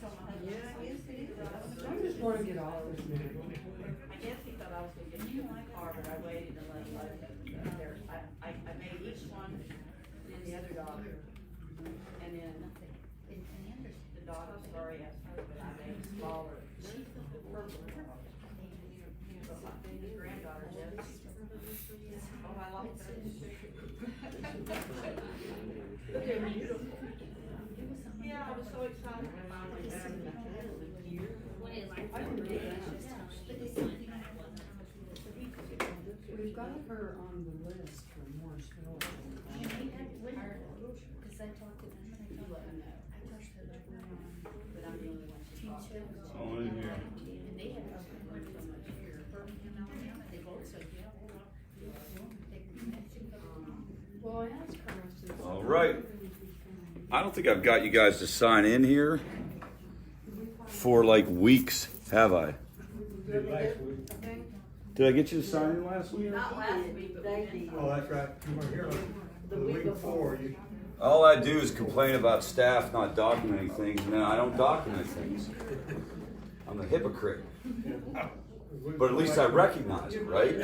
I just want to get off this minute. I guess he thought I was gonna get you in my car, but I waited and let him there. I made each one, then the other dog, and then the dog, I'm sorry, I started, but I made it smaller. Purple. But my granddaughter does. Oh, I like those. They're beautiful. Yeah, I was so excited when mine went down. We've got her on the list for Morris Hill. Because I talked to them and I told them, I touched her like, But I'm the only one she talked to. Oh, in here. and they had talked to her so much here, Birmingham, Alabama, they both said, yeah, Well, I asked her, I said. All right. I don't think I've got you guys to sign in here for like weeks, have I? Did I get you to sign in last week? Not last week, but we did. Oh, that's right, you weren't here the week before. All I do is complain about staff not documenting things, and then I don't document things. I'm a hypocrite. But at least I recognize it, right?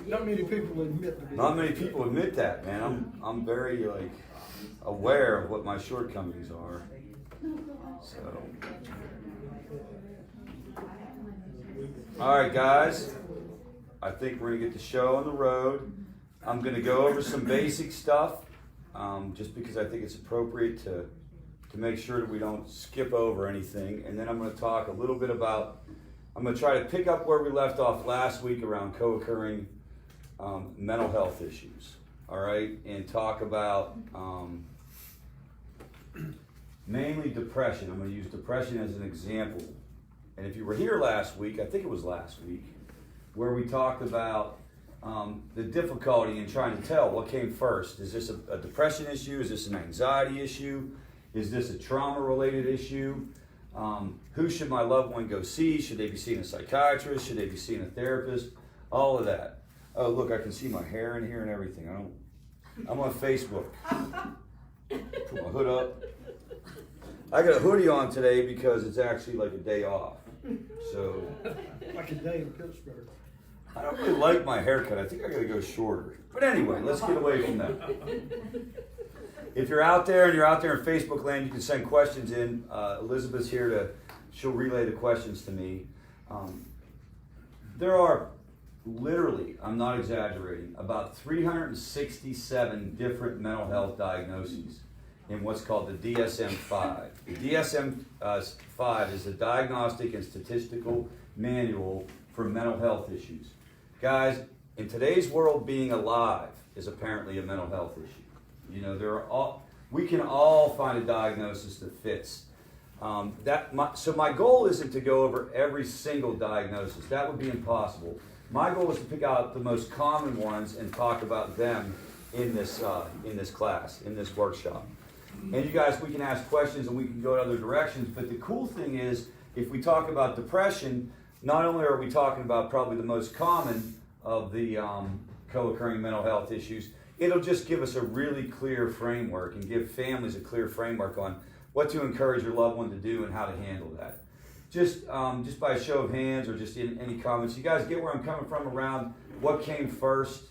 Not many people admit to Not many people admit that, man. I'm very like aware of what my shortcomings are. So, all right, guys. I think we're gonna get the show on the road. I'm gonna go over some basic stuff, just because I think it's appropriate to make sure that we don't skip over anything. And then I'm gonna talk a little bit about. I'm gonna try to pick up where we left off last week around co-occurring mental health issues. All right, and talk about mainly depression. I'm gonna use depression as an example. And if you were here last week, I think it was last week, where we talked about the difficulty in trying to tell what came first. Is this a depression issue? Is this an anxiety issue? Is this a trauma-related issue? Who should my loved one go see? Should they be seeing a psychiatrist? Should they be seeing a therapist? All of that. Oh, look, I can see my hair in here and everything. I'm on Facebook. Put my hood up. I got a hoodie on today because it's actually like a day off. So Like a day in Pittsburgh. I don't really like my haircut. I think I gotta go shorter. But anyway, let's get away from that. If you're out there and you're out there in Facebook land, you can send questions in. Elizabeth's here she'll relay the questions to me. There are literally, I'm not exaggerating, about 367 different mental health diagnoses in what's called the DSM-5. The DSM-5 is the Diagnostic and Statistical Manual for Mental Health Issues. Guys, in today's world, being alive is apparently a mental health issue. You know, we can all find a diagnosis that fits. So my goal isn't to go over every single diagnosis. That would be impossible. My goal is to pick out the most common ones and talk about them in this class, in this workshop. And you guys, we can ask questions and we can go in other directions. But the cool thing is, if we talk about depression, not only are we talking about probably the most common of the co-occurring mental health issues, it'll just give us a really clear framework and give families a clear framework on what to encourage your loved one to do and how to handle that. Just by a show of hands or just in any comments, you guys get where I'm coming from around what came first,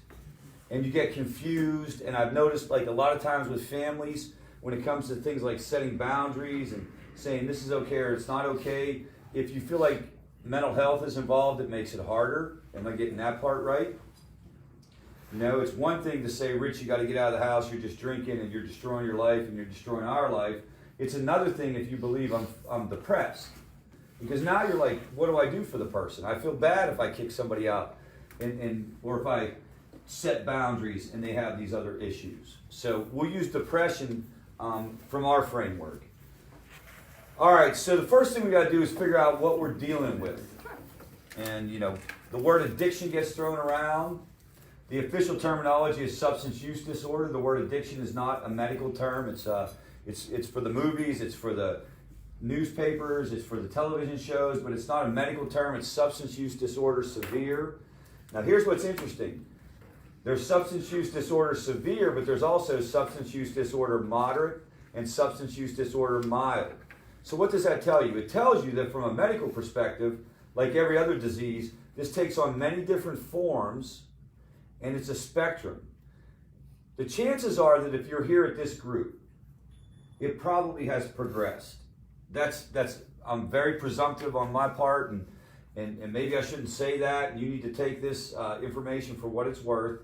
and you get confused. And I've noticed, like, a lot of times with families, when it comes to things like setting boundaries and saying this is okay or it's not okay, if you feel like mental health is involved, it makes it harder. Am I getting that part right? You know, it's one thing to say, Rich, you got to get out of the house, you're just drinking and you're destroying your life and you're destroying our life. It's another thing if you believe I'm depressed. Because now you're like, what do I do for the person? I feel bad if I kick somebody out or if I set boundaries and they have these other issues. So we'll use depression from our framework. All right, so the first thing we got to do is figure out what we're dealing with. And, you know, the word addiction gets thrown around. The official terminology is substance use disorder. The word addiction is not a medical term. It's for the movies, it's for the newspapers, it's for the television shows, but it's not a medical term. It's substance use disorder severe. Now here's what's interesting. There's substance use disorder severe, but there's also substance use disorder moderate and substance use disorder mild. So what does that tell you? It tells you that from a medical perspective, like every other disease, this takes on many different forms, and it's a spectrum. The chances are that if you're here at this group, it probably has progressed. I'm very presumptive on my part, and maybe I shouldn't say that, and you need to take this information for what it's worth.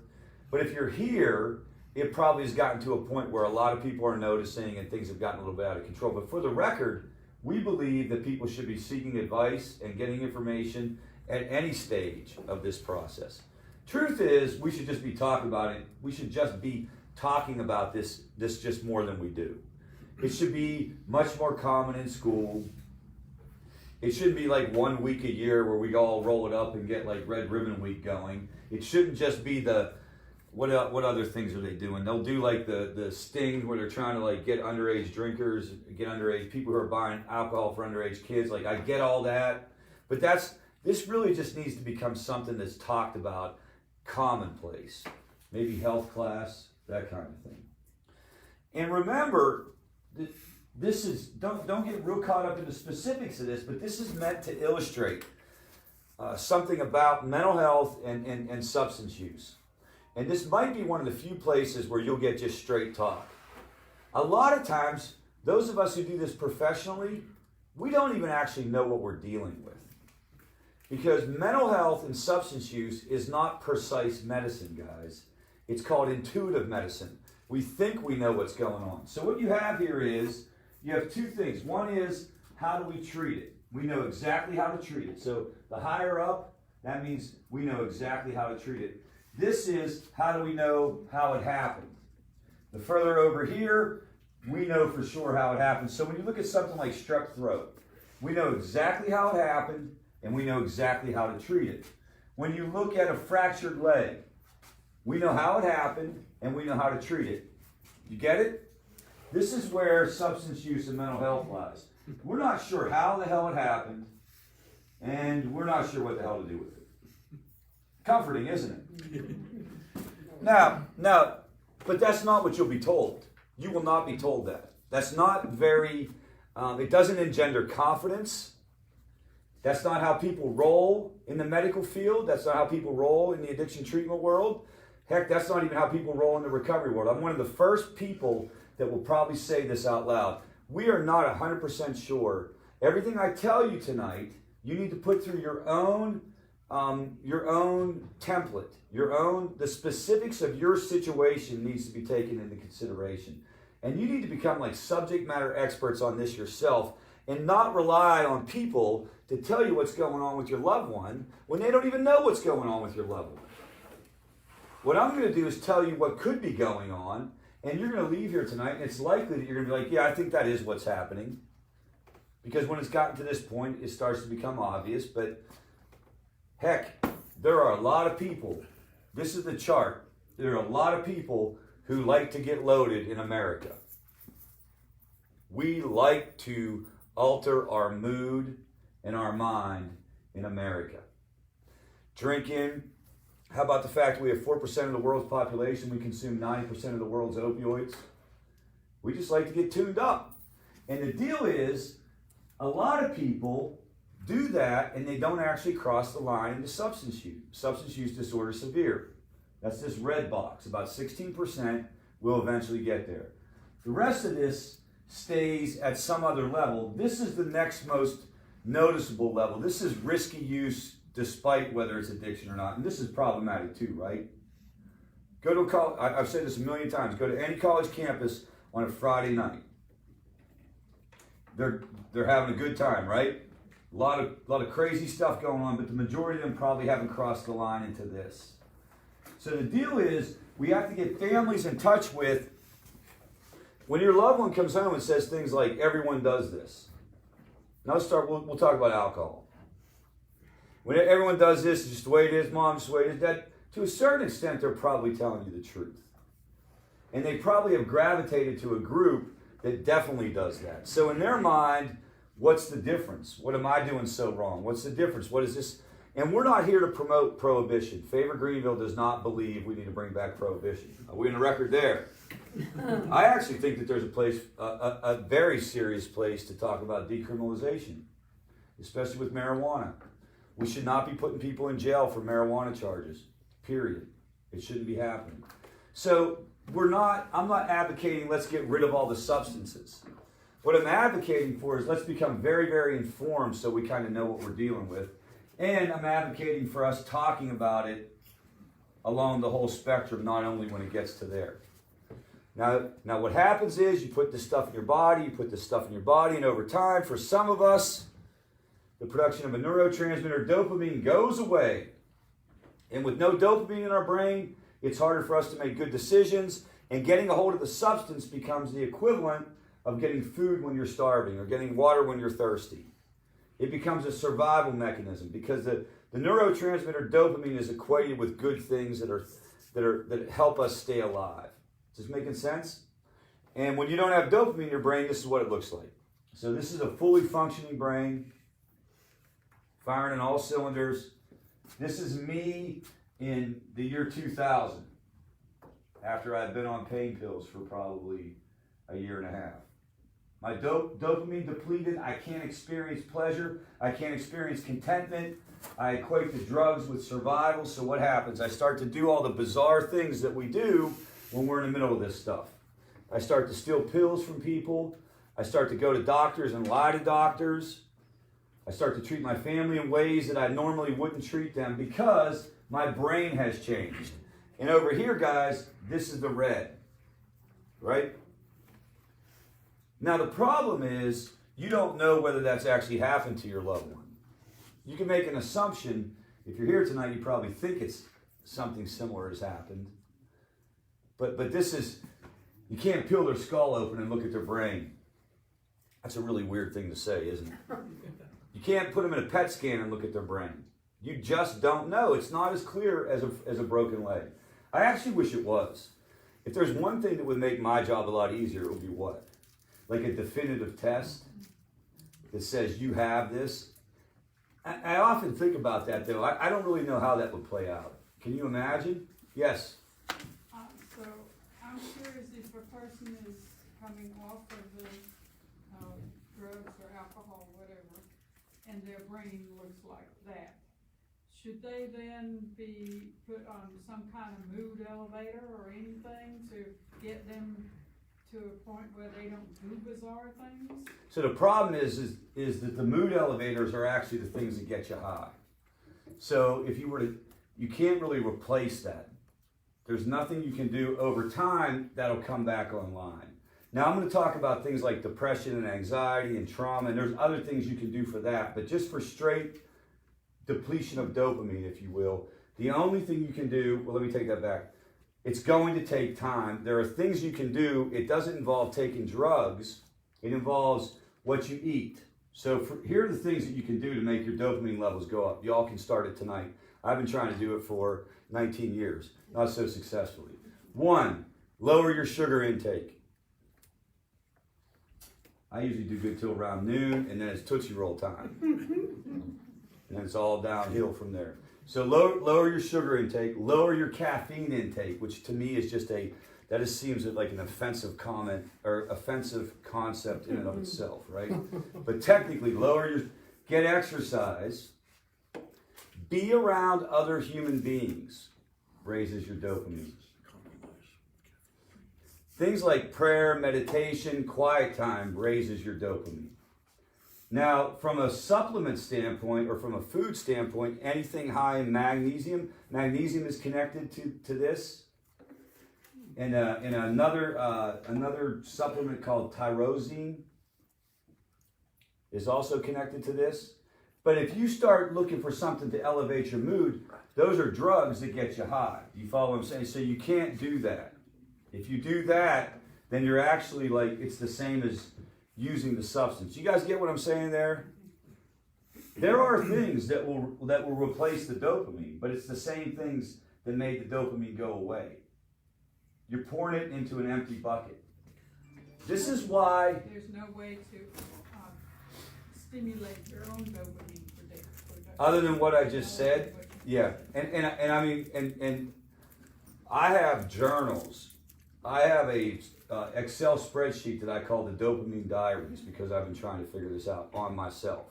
But if you're here, it probably has gotten to a point where a lot of people are noticing and things have gotten a little bit out of control. But for the record, we believe that people should be seeking advice and getting information at any stage of this process. Truth is, we should just be talking about it. We should just be talking about this just more than we do. It should be much more common in school. It shouldn't be like 1 week a year where we all roll it up and get like Red Ribbon Week going. It shouldn't just be what other things are they doing? They'll do like the sting where they're trying to like get underage drinkers, get underage people who are buying alcohol for underage kids. Like, I get all that, but this really just needs to become something that's talked about, commonplace. Maybe health class, that kind of thing. And remember, this is, don't get real caught up in the specifics of this, but this is meant to illustrate something about mental health and substance use. And this might be one of the few places where you'll get just straight talk. A lot of times, those of us who do this professionally, we don't even actually know what we're dealing with. Because mental health and substance use is not precise medicine, guys. It's called intuitive medicine. We think we know what's going on. So what you have here is, you have two things. One is, how do we treat it? We know exactly how to treat it. So the higher up, that means we know exactly how to treat it. This is, how do we know how it happened? The further over here, we know for sure how it happened. So when you look at something like strep throat, we know exactly how it happened, and we know exactly how to treat it. When you look at a fractured leg, we know how it happened, and we know how to treat it. You get it? This is where substance use and mental health lies. We're not sure how the hell it happened, and we're not sure what the hell to do with it. Comforting, isn't it? Now, but that's not what you'll be told. You will not be told that. That's not very, it doesn't engender confidence. That's not how people roll in the medical field. That's not how people roll in the addiction treatment world. Heck, that's not even how people roll in the recovery world. I'm one of the first people that will probably say this out loud. We are not 100% sure. Everything I tell you tonight, you need to put through your own template, the specifics of your situation needs to be taken into consideration. And you need to become like subject matter experts on this yourself and not rely on people to tell you what's going on with your loved one when they don't even know what's going on with your loved one. What I'm going to do is tell you what could be going on, and you're going to leave here tonight, and it's likely that you're going to be like, yeah, I think that is what's happening. Because when it's gotten to this point, it starts to become obvious, but heck, there are a lot of people, this is the chart, there are a lot of people who like to get loaded in America. We like to alter our mood and our mind in America. Drinking, how about the fact we have 4% of the world's population, we consume 90% of the world's opioids? We just like to get tuned up. And the deal is, a lot of people do that and they don't actually cross the line into substance use. Substance use disorder severe. That's this red box. About 16% will eventually get there. The rest of this stays at some other level. This is the next most noticeable level. This is risky use despite whether it's addiction or not. And this is problematic too, right? Go to a college, I've said this a million times, go to any college campus on a Friday night. They're having a good time, right? A lot of crazy stuff going on, but the majority of them probably haven't crossed the line into this. So the deal is, we have to get families in touch with, when your loved one comes home and says things like, everyone does this. Now we'll talk about alcohol. When everyone does this, it's just the way it is, mom, just the way it is, dad, to a certain extent, they're probably telling you the truth. And they probably have gravitated to a group that definitely does that. So in their mind, what's the difference? What am I doing so wrong? What's the difference? What is this? And we're not here to promote prohibition. Favor Greenville does not believe we need to bring back prohibition. Are we in the record there? I actually think that there's a place, a very serious place to talk about decriminalization, especially with marijuana. We should not be putting people in jail for marijuana charges, period. It shouldn't be happening. So I'm not advocating let's get rid of all the substances. What I'm advocating for is let's become very, very informed so we kind of know what we're dealing with. And I'm advocating for us talking about it along the whole spectrum, not only when it gets to there. Now what happens is you put this stuff in your body, and over time, for some of us, the production of a neurotransmitter, dopamine, goes away. And with no dopamine in our brain, it's harder for us to make good decisions, and getting a hold of the substance becomes the equivalent of getting food when you're starving or getting water when you're thirsty. It becomes a survival mechanism because the neurotransmitter dopamine is equated with good things that help us stay alive. Is this making sense? And when you don't have dopamine in your brain, this is what it looks like. So this is a fully functioning brain, firing in all cylinders. This is me in the year 2000, after I'd been on pain pills for probably a year and a half. My dopamine depleted. I can't experience pleasure. I can't experience contentment. I equate the drugs with survival. So what happens? I start to do all the bizarre things that we do when we're in the middle of this stuff. I start to steal pills from people. I start to go to doctors and lie to doctors. I start to treat my family in ways that I normally wouldn't treat them because my brain has changed. And over here, guys, this is the red, right? Now, the problem is you don't know whether that's actually happened to your loved one. You can make an assumption. If you're here tonight, you probably think it's something similar has happened. But this is, you can't peel their skull open and look at their brain. That's a really weird thing to say, isn't it? You can't put them in a PET scan and look at their brain. You just don't know. It's not as clear as a broken leg. I actually wish it was. If there's one thing that would make my job a lot easier, it would be what? Like a definitive test that says you have this. I often think about that, though. I don't really know how that would play out. Can you imagine? Yes? So I'm curious if a person is coming off of the drugs or alcohol, whatever, and their brain looks like that. Should they then be put on some kind of mood elevator or anything to get them to a point where they don't do bizarre things? So the problem is that the mood elevators are actually the things that get you high. So if you were to, you can't really replace that. There's nothing you can do over time that'll come back online. Now I'm going to talk about things like depression and anxiety and trauma, and there's other things you can do for that, but just for straight depletion of dopamine, if you will, the only thing you can do, well, let me take that back. It's going to take time. There are things you can do. It doesn't involve taking drugs. It involves what you eat. So here are the things that you can do to make your dopamine levels go up. Y'all can start it tonight. I've been trying to do it for 19 years, not so successfully. 1, lower your sugar intake. I usually do good till around noon, and then it's Tootsie Roll time. And it's all downhill from there. So lower your sugar intake, lower your caffeine intake, which to me is just that just seems like an offensive comment or offensive concept in and of itself, right? But technically, get exercise, be around other human beings, raises your dopamine. Things like prayer, meditation, quiet time raises your dopamine. Now, from a supplement standpoint or from a food standpoint, anything high in magnesium is connected to this. And another supplement called tyrosine is also connected to this. But if you start looking for something to elevate your mood, those are drugs that get you high. Do you follow what I'm saying? So you can't do that. If you do that, then you're actually like, it's the same as using the substance. You guys get what I'm saying there? There are things that will replace the dopamine, but it's the same things that made the dopamine go away. You're pouring it into an empty bucket. This is why there's no way to stimulate your own dopamine production. Other than what I just said, yeah. And I mean, and I have journals. I have a Excel spreadsheet that I call the dopamine diaries because I've been trying to figure this out on myself.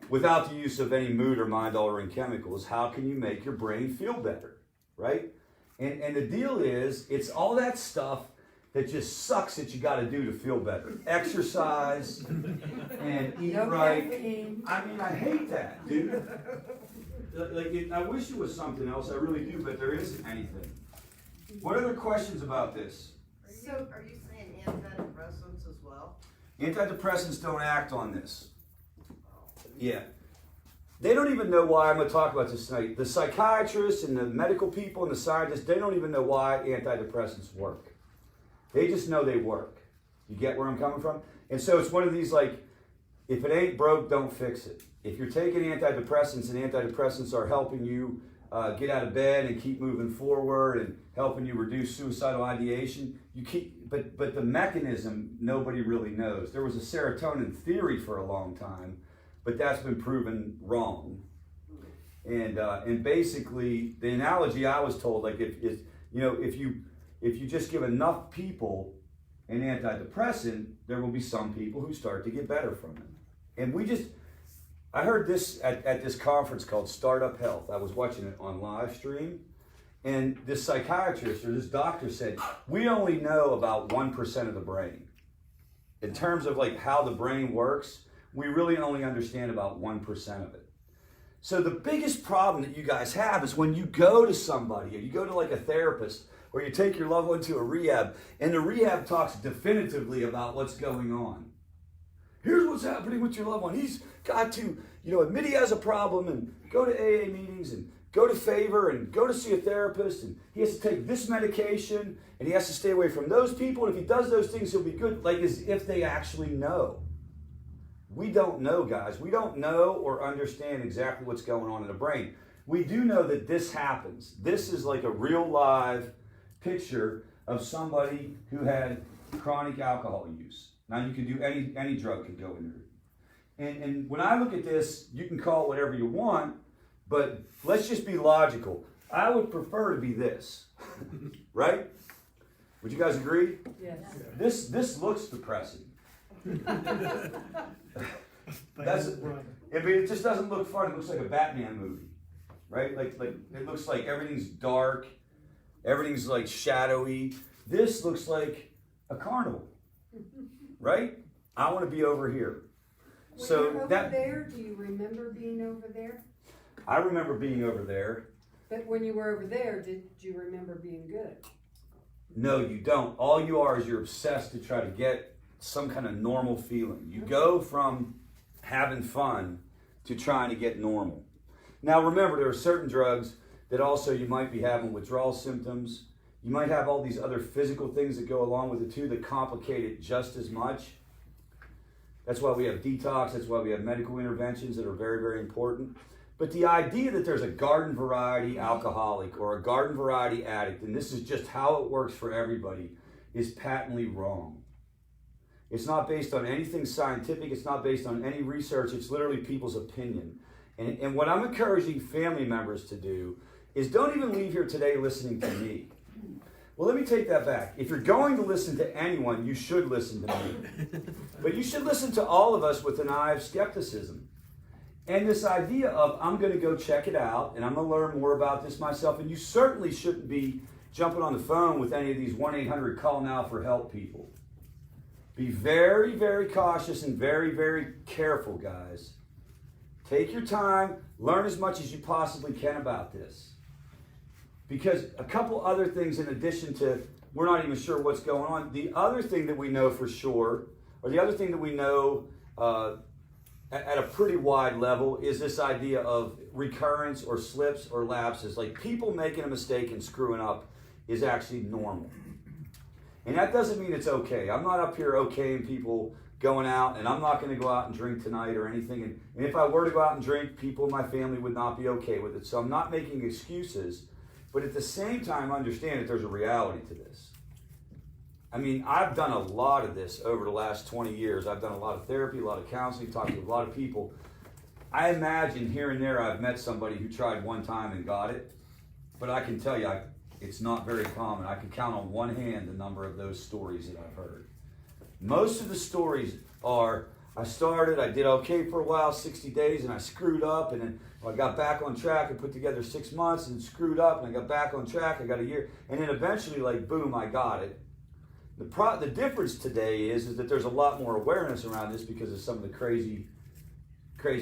Without the use of any mood or mind-altering chemicals, how can you make your brain feel better, right? And the deal is, it's all that stuff that just sucks that you got to do to feel better. Exercise and eat No right. caffeine. I mean, I hate that, dude. I wish it was something else. I really do, but there isn't anything. What other questions about this? Are you saying antidepressants as well? Antidepressants don't act on this. Yeah. They don't even know why. I'm going to talk about this tonight. The psychiatrists and the medical people and the scientists, they don't even know why antidepressants work. They just know they work. You get where I'm coming from? And so it's one of these like, if it ain't broke, don't fix it. If you're taking antidepressants and antidepressants are helping you get out of bed and keep moving forward and helping you reduce suicidal ideation, but the mechanism nobody really knows. There was a serotonin theory for a long time, but that's been proven wrong. And basically the analogy I was told, like if you just give enough people an antidepressant, there will be some people who start to get better from it. And I heard this at this conference called Startup Health. I was watching it on live stream. And this psychiatrist or this doctor said, we only know about 1% of the brain. In terms of like how the brain works, we really only understand about 1% of it. So the biggest problem that you guys have is when you go to somebody, or you go to like a therapist, or you take your loved one to a rehab, and the rehab talks definitively about what's going on. Here's what's happening with your loved one. He's got to, admit he has a problem and go to AA meetings and go to Favor and go to see a therapist, and he has to take this medication and he has to stay away from those people, and if he does those things, he'll be good, like as if they actually know. We don't know, guys. We don't know or understand exactly what's going on in the brain. We do know that this happens. This is like a real live picture of somebody who had chronic alcohol use. Now you can do any drug could go in there. And when I look at this, you can call it whatever you want, but let's just be logical. I would prefer to be this, right? Would you guys agree? Yes. This looks depressing. It just doesn't look fun. It looks like a Batman movie, right? Like it looks like everything's dark, everything's like shadowy. This looks like a carnival, right? I want to be over here. When So you're over there, do you remember being over there? I remember being over there. But when you were over there, did you remember being good? No, you don't. All you are is you're obsessed to try to get some kind of normal feeling. You go from having fun to trying to get normal. Now remember, there are certain drugs that also you might be having withdrawal symptoms. You might have all these other physical things that go along with it too that complicate it just as much. That's why we have detox. That's why we have medical interventions that are very, very important. But the idea that there's a garden variety alcoholic or a garden variety addict, and this is just how it works for everybody, is patently wrong. It's not based on anything scientific. It's not based on any research. It's literally people's opinion. And what I'm encouraging family members to do is don't even leave here today listening to me. Well, let me take that back. If you're going to listen to anyone, you should listen to me. But you should listen to all of us with an eye of skepticism. And this idea of, I'm going to go check it out, and I'm going to learn more about this myself. And you certainly shouldn't be jumping on the phone with any of these 1-800 call now for help people. Be very, very cautious and very, very careful, guys. Take your time. Learn as much as you possibly can about this. Because a couple other things in addition to, we're not even sure what's going on. The other thing that we know for sure, or the other thing that we know at a pretty wide level, is this idea of recurrence or slips or lapses. Like people making a mistake and screwing up is actually normal. And that doesn't mean it's okay. I'm not up here okaying people going out, and I'm not going to go out and drink tonight or anything. And if I were to go out and drink, people in my family would not be okay with it. So I'm not making excuses. But at the same time, understand that there's a reality to this. I mean, I've done a lot of this over the last 20 years. I've done a lot of therapy, a lot of counseling, talked to a lot of people. I imagine here and there I've met somebody who tried one time and got it, but I can tell you it's not very common. I can count on one hand the number of those stories that I've heard. Most of the stories are, I did okay for a while, 60 days, and I screwed up, and then I got back on track and put together 6 months and screwed up, and I got back on track, I got a year, and then eventually, like, boom, I got it. The difference today is that there's a lot more awareness around this because of some of the crazy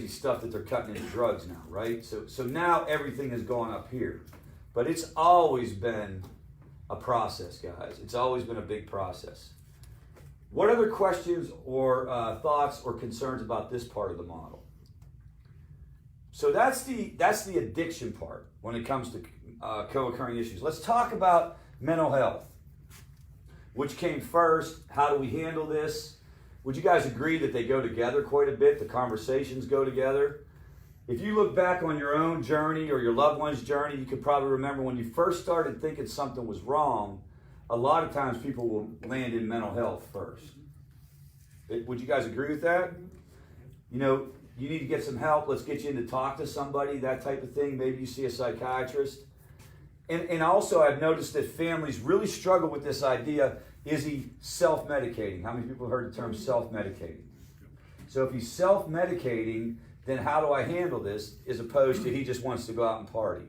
stuff that they're cutting into drugs now, right? So now everything has gone up here. But it's always been a process, guys. It's always been a big process. What other questions or thoughts or concerns about this part of the model? So that's the addiction part when it comes to co-occurring issues. Let's talk about mental health. Which came first? How do we handle this? Would you guys agree that they go together quite a bit? The conversations go together. If you look back on your own journey or your loved one's journey, you could probably remember when you first started thinking something was wrong, a lot of times people will land in mental health first. Would you guys agree with that? You know, you need to get some help. Let's get you in to talk to somebody, that type of thing. Maybe you see a psychiatrist. And also I've noticed that families really struggle with this idea, is he self-medicating? How many people have heard the term self-medicating? So if he's self-medicating, then how do I handle this as opposed to he just wants to go out and party?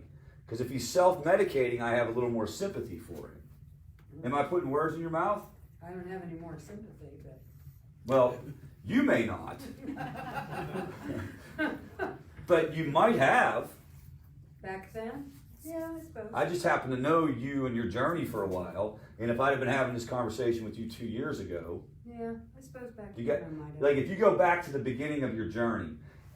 Because if he's self-medicating, I have a little more sympathy for him. Am I putting words in your mouth? I don't have any more sympathy, but. Well, you may not. But you might have. Back then? Yeah, I suppose. I just happen to know you and your journey for a while, and if I'd have been having this conversation with you 2 years ago, Yeah, I suppose back you then got, I might have. like if you go back to the beginning of your journey,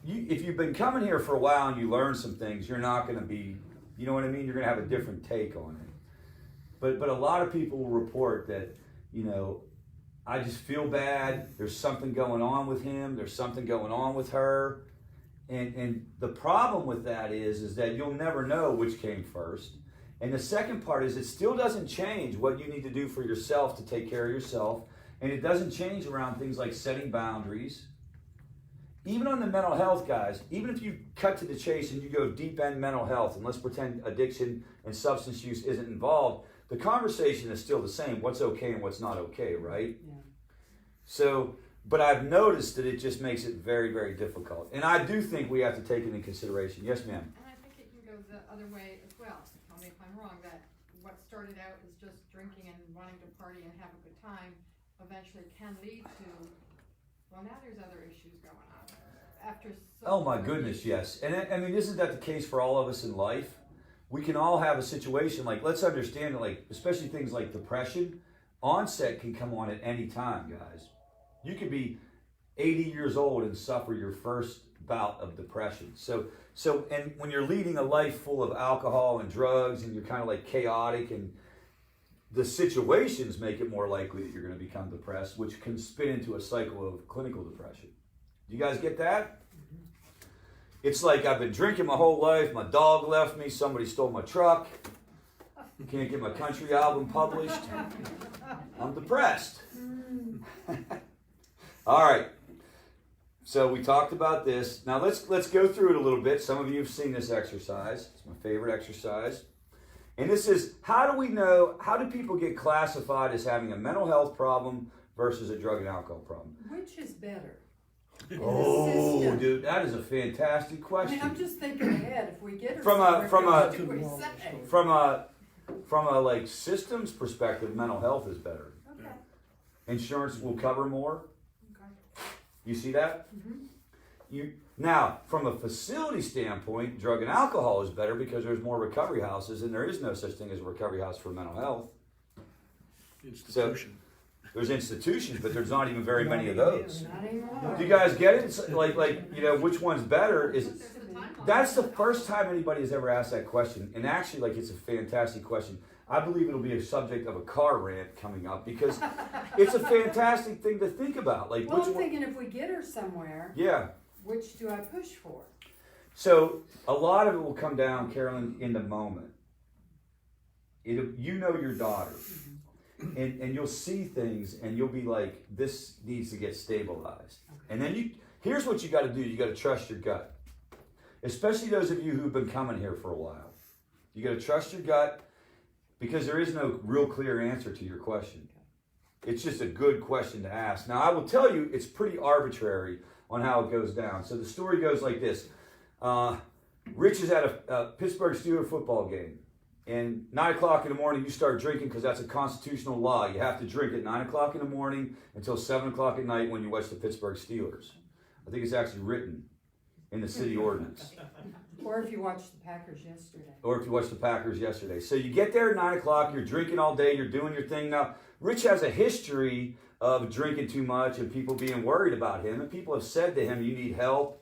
if you've been coming here for a while and you learn some things, you're not going to be, you know what I mean? You're going to have a different take on it. But a lot of people will report that, you know, I just feel bad. There's something going on with him. There's something going on with her. And the problem with that is that you'll never know which came first. And the second part is it still doesn't change what you need to do for yourself to take care of yourself. And it doesn't change around things like setting boundaries. Even on the mental health, guys, even if you cut to the chase and you go deep end mental health, and let's pretend addiction and substance use isn't involved, the conversation is still the same. What's okay and what's not okay, right? Yeah. So, but I've noticed that it just makes it very, very difficult. And I do think we have to take it into consideration. Yes, ma'am? And I think it can go the other way as well. Tell me if I'm wrong, that what started out as just drinking and wanting to party and have a good time eventually can lead to, well, now there's other issues going on. After Oh my goodness, yes. And I mean, isn't that the case for all of us in life? We can all have a situation like, let's understand that, like, especially things like depression, onset can come on at any time, guys. You could be 80 years old and suffer your first bout of depression. So, and when you're leading a life full of alcohol and drugs and you're kind of like chaotic, and the situations make it more likely that you're going to become depressed, which can spin into a cycle of clinical depression. Do you guys get that? It's like I've been drinking my whole life, my dog left me, somebody stole my truck, can't get my country album published, I'm depressed. All right, so we talked about this. Now let's go through it a little bit. Some of you have seen this exercise. It's my favorite exercise. And this is, how do people get classified as having a mental health problem versus a drug and alcohol problem? Which is better? Oh, System. dude, that is a fantastic I question. mean, I'm just thinking ahead. If we get her From a- somewhere, from a- what do we say? From a like systems perspective, mental health is better. Okay. Insurance will cover more. Okay. You see that? Mm-hmm. Now, from a facility standpoint, drug and alcohol is better because there's more recovery houses, and there is no such thing as a recovery house for mental health. Institution. There's institutions, but there's not even very many of those. Not anymore. Do you guys get it? It's like you know, which one's better is. There's a timeline. That's the first time anybody has ever asked that question, and actually, like, it's a fantastic question. I believe it'll be a subject of a car rant coming up because it's a fantastic thing to think about. Like, Well, which I'm one? thinking if we get her somewhere, Yeah. which do I push for? So a lot of it will come down, Carolyn, in the moment. You know your daughter, and you'll see things, and you'll be like, "This needs to get stabilized." And then here's what you got to do: you got to trust your gut. especially those of you who've been coming here for a while. You got to trust your gut because there is no real clear answer to your question. It's just a good question to ask. Now, I will tell you, it's pretty arbitrary on how it goes down. So the story goes like this. Rich is at a Pittsburgh Steelers football game. And 9 o'clock in the morning, you start drinking because that's a constitutional law. You have to drink at 9 o'clock in the morning until 7 o'clock at night when you watch the Pittsburgh Steelers. I think it's actually written in the city ordinance. Or if you watched the Packers yesterday. Or if you watched the Packers yesterday. So you get there at 9 o'clock, you're drinking all day, you're doing your thing. Now, Rich has a history of drinking too much and people being worried about him. And people have said to him, you need help.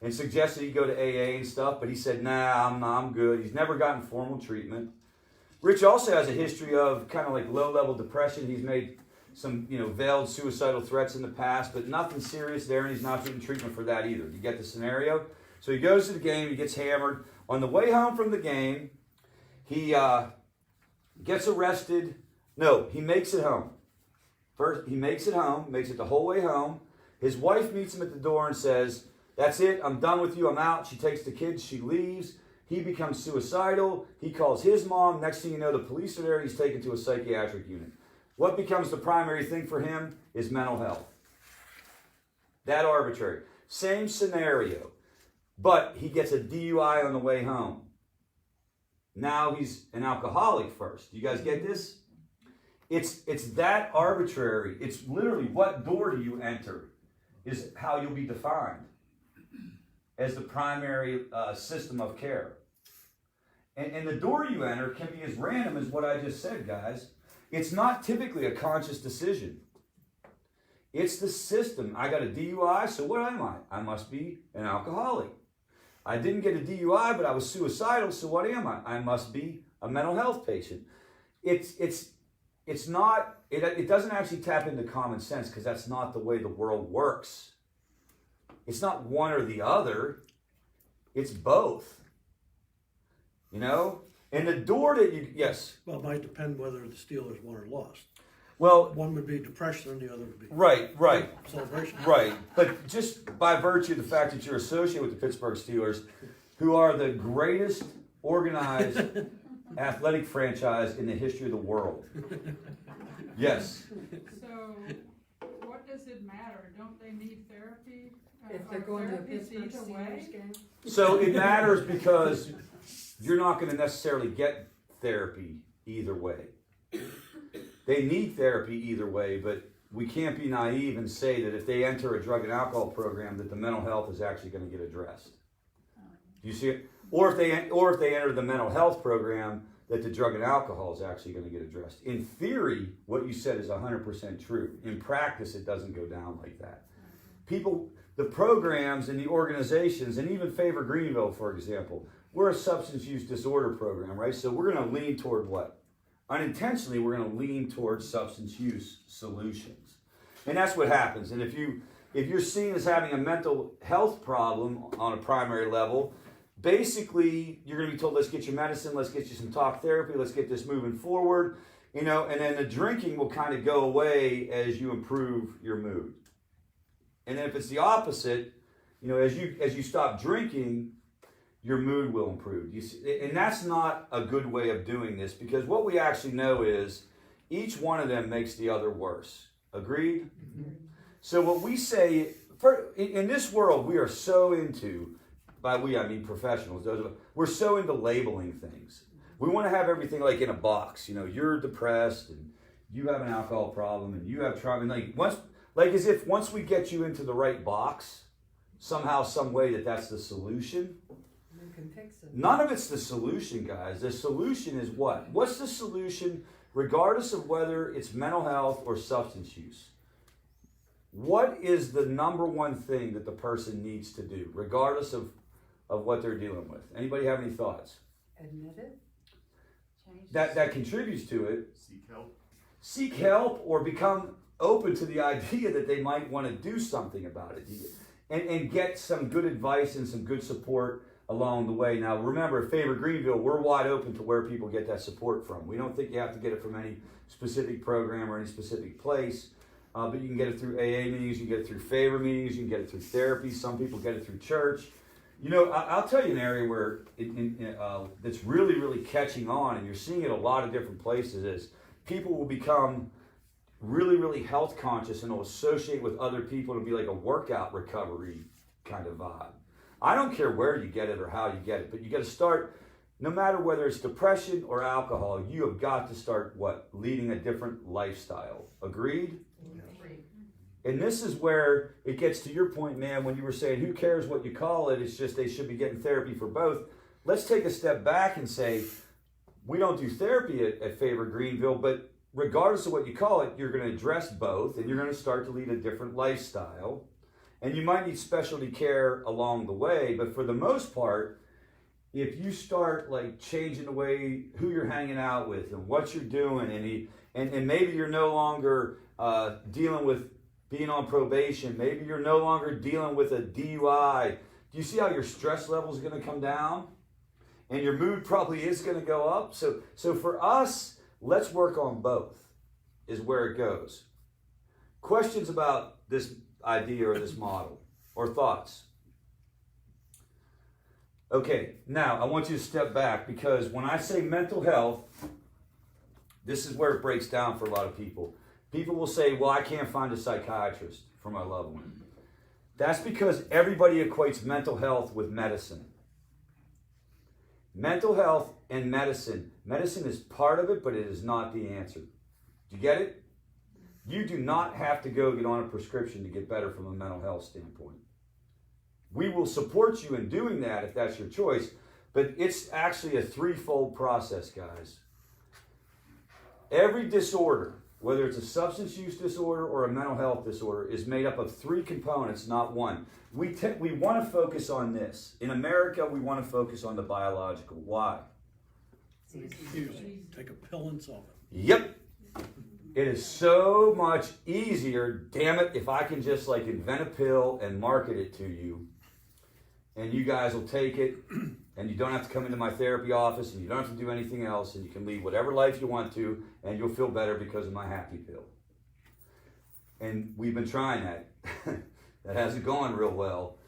And suggested he go to AA and stuff, but he said, nah, I'm good. He's never gotten formal treatment. Rich also has a history of kind of like low-level depression. He's made some, veiled suicidal threats in the past, but nothing serious there, and he's not getting treatment for that either. You get the scenario? So he goes to the game, he gets hammered. On the way home from the game, he gets arrested. No, he makes it home. First, he makes it home, makes it the whole way home. His wife meets him at the door and says, that's it, I'm done with you, I'm out. She takes the kids, she leaves. He becomes suicidal. He calls his mom. Next thing you know, the police are there and he's taken to a psychiatric unit. What becomes the primary thing for him is mental health. That arbitrary. Same scenario. But he gets a DUI on the way home. Now he's an alcoholic first. You guys get this? It's that arbitrary. It's literally what door do you enter is how you'll be defined as the primary system of care. And the door you enter can be as random as what I just said, guys. It's not typically a conscious decision. It's the system. I got a DUI, so what am I? I must be an alcoholic. I didn't get a DUI, but I was suicidal, so what am I? I must be a mental health patient. It's not, it doesn't actually tap into common sense because that's not the way the world works. It's not one or the other. It's both. And the door that you, yes. Well, it might depend whether the Steelers won or lost. Well, one would be depression and the other would be right, celebration. Right. But just by virtue of the fact that you're associated with the Pittsburgh Steelers, who are the greatest organized athletic franchise in the history of the world. Yes. So, what does it matter? Don't they need therapy? If they're going to a Therapies Pittsburgh either way? Steelers game. So it matters because you're not going to necessarily get therapy either way. They need therapy either way, but we can't be naive and say that if they enter a drug and alcohol program that the mental health is actually going to get addressed. Do you see it? Or if they enter the mental health program, that the drug and alcohol is actually going to get addressed. In theory, what you said is 100% true. In practice, it doesn't go down like that. People, the programs and the organizations, and even Favor Greenville, for example, we're a substance use disorder program, right? So we're going to lean toward what? Unintentionally, we're going to lean towards substance use solutions. And that's what happens. And if you're seen as having a mental health problem on a primary level, basically, you're going to be told, let's get your medicine, let's get you some talk therapy, let's get this moving forward, and then the drinking will kind of go away as you improve your mood. And then if it's the opposite, as you stop drinking, your mood will improve. You see, and that's not a good way of doing this because what we actually know is each one of them makes the other worse. Agreed? Mm-hmm. So what we say, in this world, we are so into, by we I mean professionals, we're so into labeling things. We want to have everything like in a box. You're depressed and you have an alcohol problem and you have trauma. As if once we get you into the right box, somehow, some way that's the solution. You can fix it. None of it's the solution, guys. The solution is what? What's the solution regardless of whether it's mental health or substance use? What is the number one thing that the person needs to do regardless of what they're dealing with? Anybody have any thoughts? Admit it. That contributes to it. Seek help. Seek help or become open to the idea that they might want to do something about it and get some good advice and some good support along the way. Now, remember, at Favor Greenville, we're wide open to where people get that support from. We don't think you have to get it from any specific program or any specific place, but you can get it through AA meetings, you can get it through Favor meetings, you can get it through therapy. Some people get it through church. You know, I'll tell you an area where that's really, really catching on, and you're seeing it a lot of different places, is people will become really, really health conscious and will associate with other people to be like a workout recovery kind of vibe. I don't care where you get it or how you get it, but you got to start, no matter whether it's depression or alcohol, you have got to start leading a different lifestyle. Agreed? And this is where it gets to your point, man, when you were saying, who cares what you call it? It's just they should be getting therapy for both. Let's take a step back and say, we don't do therapy at Favor Greenville, but regardless of what you call it, you're going to address both, and you're going to start to lead a different lifestyle. And you might need specialty care along the way, but for the most part, if you start like changing the way who you're hanging out with and what you're doing, and maybe you're no longer dealing with being on probation, maybe you're no longer dealing with a DUI, do you see how your stress level is going to come down? And your mood probably is going to go up. So for us, let's work on both, is where it goes. Questions about this idea or this model, or thoughts? Okay, now I want you to step back, because when I say mental health, this is where it breaks down for a lot of people. People will say, well, I can't find a psychiatrist for my loved one. That's because everybody equates mental health with medicine. Mental health and medicine. Medicine is part of it, but it is not the answer. Do you get it? You do not have to go get on a prescription to get better from a mental health standpoint. We will support you in doing that if that's your choice, but it's actually a threefold process, guys. Every disorder, whether it's a substance use disorder or a mental health disorder, is made up of three components, not one. We want to focus on this. In America, we want to focus on the biological. Why? Take a pill and solve it. Yep. It is so much easier, damn it, if I can just like invent a pill and market it to you, and you guys will take it, and you don't have to come into my therapy office, and you don't have to do anything else, and you can lead whatever life you want to, and you'll feel better because of my happy pill. And we've been trying that. That hasn't gone real well.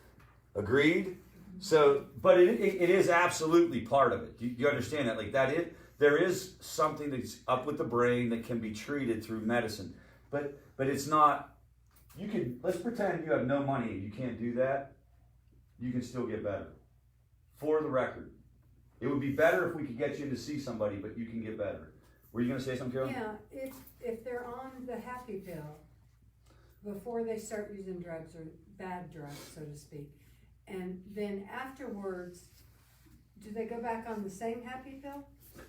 Agreed? So, but it is absolutely part of it. You understand that? Like there is something that's up with the brain that can be treated through medicine. But it's not, let's pretend you have no money and you can't do that. You can still get better. For the record. It would be better if we could get you in to see somebody, but you can get better. Were you going to say something, Carol? Yeah, if they're on the happy pill, before they start using drugs, or bad drugs, so to speak, and then afterwards, do they go back on the same happy pill?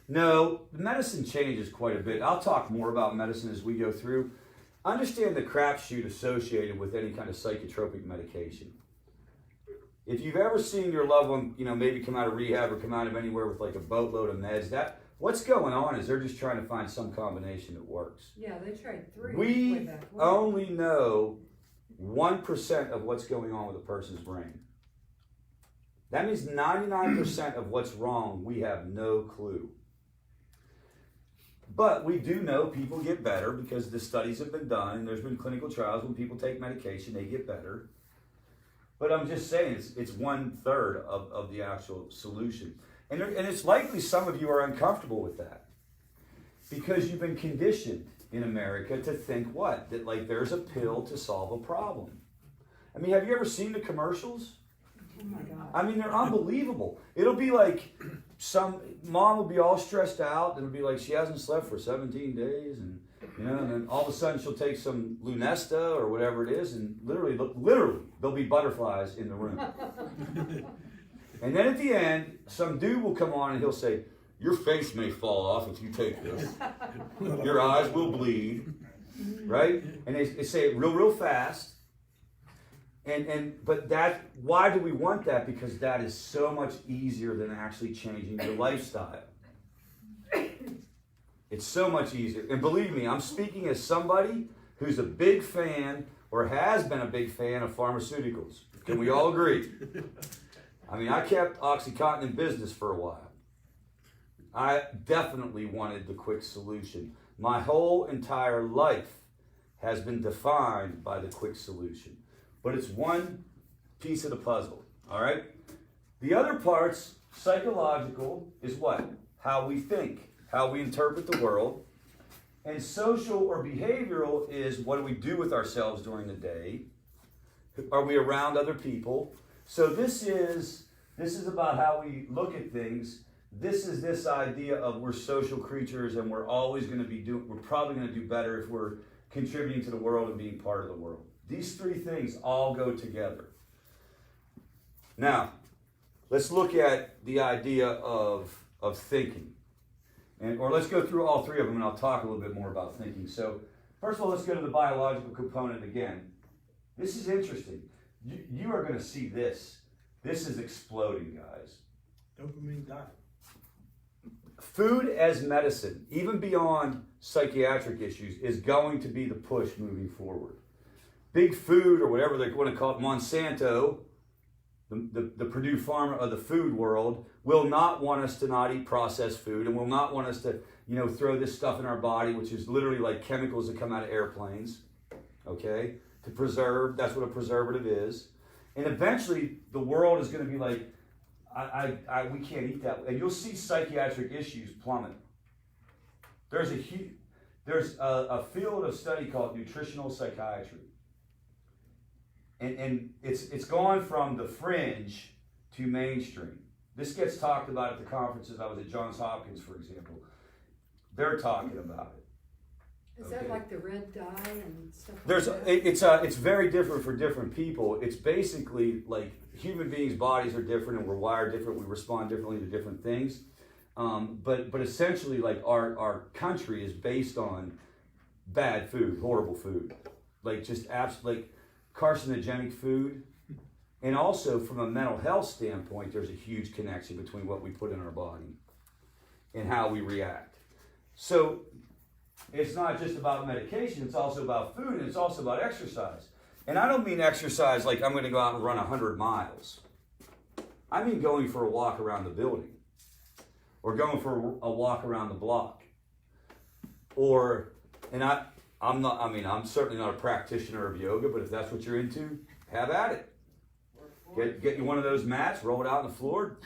No, the medicine changes quite a bit. I'll talk more about medicine as we go through. Understand the crapshoot associated with any kind of psychotropic medication. If you've ever seen your loved one, maybe come out of rehab or come out of anywhere with like a boatload of meds, what's going on is they're just trying to find some combination that works. Yeah, they tried 3. We only know 1% of what's going on with a person's brain. That means 99% of what's wrong, we have no clue. But we do know people get better because the studies have been done, and there's been clinical trials when people take medication, they get better. But I'm just saying it's 1/3 of the actual solution. And it's likely some of you are uncomfortable with that because you've been conditioned in America to think what? That like there's a pill to solve a problem. I mean, have you ever seen the commercials? Oh my God. I mean, they're unbelievable. It'll be like some mom will be all stressed out, and it'll be like she hasn't slept for 17 days, and and then all of a sudden she'll take some Lunesta or whatever it is, and literally there'll be butterflies in the room. And then at the end, some dude will come on and he'll say, "Your face may fall off if you take this. Your eyes will bleed," right? And they say it real fast. But why do we want that? Because that is so much easier than actually changing your lifestyle. It's so much easier. And believe me, I'm speaking as somebody who's a big fan or has been a big fan of pharmaceuticals. Can we all agree? I mean, I kept OxyContin in business for a while. I definitely wanted the quick solution. My whole entire life has been defined by the quick solution. But it's one piece of the puzzle, all right? The other part's psychological is what? How we think, how we interpret the world. And social or behavioral is what do we do with ourselves during the day? Are we around other people? So this is about how we look at things. This is this idea of we're social creatures and we're always going to be we're probably going to do better if we're contributing to the world and being part of the world. These three things all go together. Now, let's look at the idea of thinking. Or let's go through all three of them and I'll talk a little bit more about thinking. So, first of all, let's go to the biological component again. This is interesting. You are going to see this. This is exploding, guys. Dopamine diet. Food as medicine, even beyond psychiatric issues, is going to be the push moving forward. Big food, or whatever they want to call it, Monsanto, the Purdue Pharma of the food world, will not want us to not eat processed food and will not want us to, throw this stuff in our body, which is literally like chemicals that come out of airplanes, okay, to preserve. That's what a preservative is. And eventually, the world is going to be like, we can't eat that. And you'll see psychiatric issues plummet. There's a field of study called nutritional psychiatry. And it's gone from the fringe to mainstream. This gets talked about at the conferences. I was at Johns Hopkins, for example. They're talking about it. Is that like the red dye and stuff like that? It's very different for different people. It's basically like human beings' bodies are different and we're wired different. We respond differently to different things. But essentially, like our country is based on bad food, horrible food, like just like carcinogenic food. And also from a mental health standpoint, there's a huge connection between what we put in our body and how we react. So it's not just about medication, it's also about food, and it's also about exercise. And I don't mean exercise like I'm going to go out and run 100 miles. I mean going for a walk around the building, or going for a walk around the block. I'm certainly not a practitioner of yoga, but if that's what you're into, have at it. Get you one of those mats, roll it out on the floor,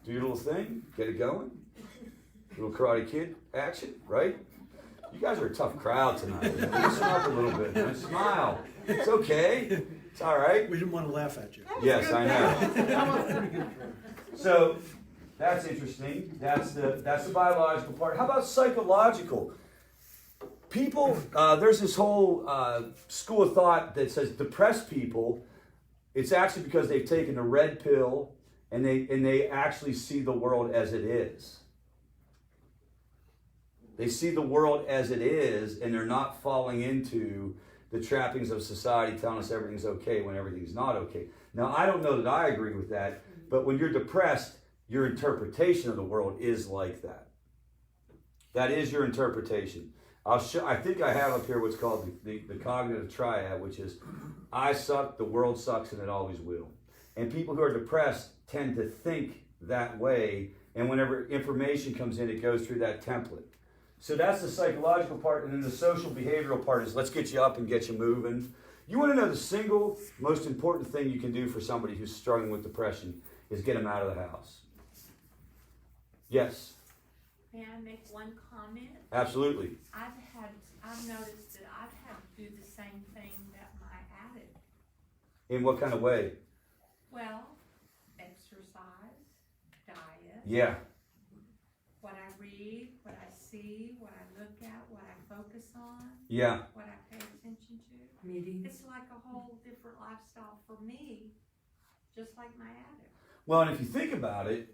do your little thing, get it going. Little Karate Kid action, right? You guys are a tough crowd tonight. Loosen up a little bit, man. Smile. It's okay. It's all right. We didn't want to laugh at you. Yes, I know. So that's interesting. That's the biological part. How about psychological? People, there's this whole school of thought that says depressed people, it's actually because they've taken a red pill and they actually see the world as it is. They see the world as it is, and they're not falling into the trappings of society telling us everything's okay when everything's not okay. Now, I don't know that I agree with that, but when you're depressed, your interpretation of the world is like that. That is your interpretation. I think I have up here what's called the cognitive triad, which is I suck, the world sucks, and it always will. And people who are depressed tend to think that way, and whenever information comes in, it goes through that template. So that's the psychological part, and then the social behavioral part is let's get you up and get you moving. You want to know the single most important thing you can do for somebody who's struggling with depression is get them out of the house. Yes? May I make one comment? Absolutely. I've noticed that I've had to do the same thing that my addict. In what kind of way? Well, exercise, diet. Yeah. What I read, what I see, what I look at, what I focus on. Yeah. What I pay attention to. Meetings. It's like a whole different lifestyle for me, just like my addict. Well, and if you think about it,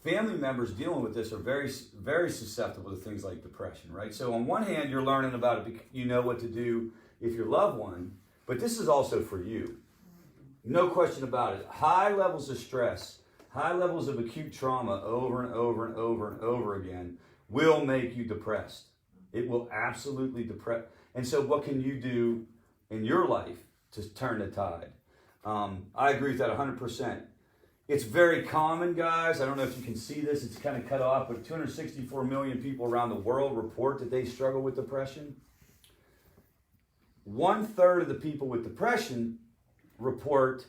family members dealing with this are very, very susceptible to things like depression, right? So on one hand, you're learning about it, you know what to do if your loved one, but this is also for you. No question about it. High levels of stress, high levels of acute trauma over and over and over and over again will make you depressed. It will absolutely depress. And so what can you do in your life to turn the tide? I agree with that 100%. It's very common, guys. I don't know if you can see this. It's kind of cut off, but 264 million people around the world report that they struggle with depression. 1/3 of the people with depression report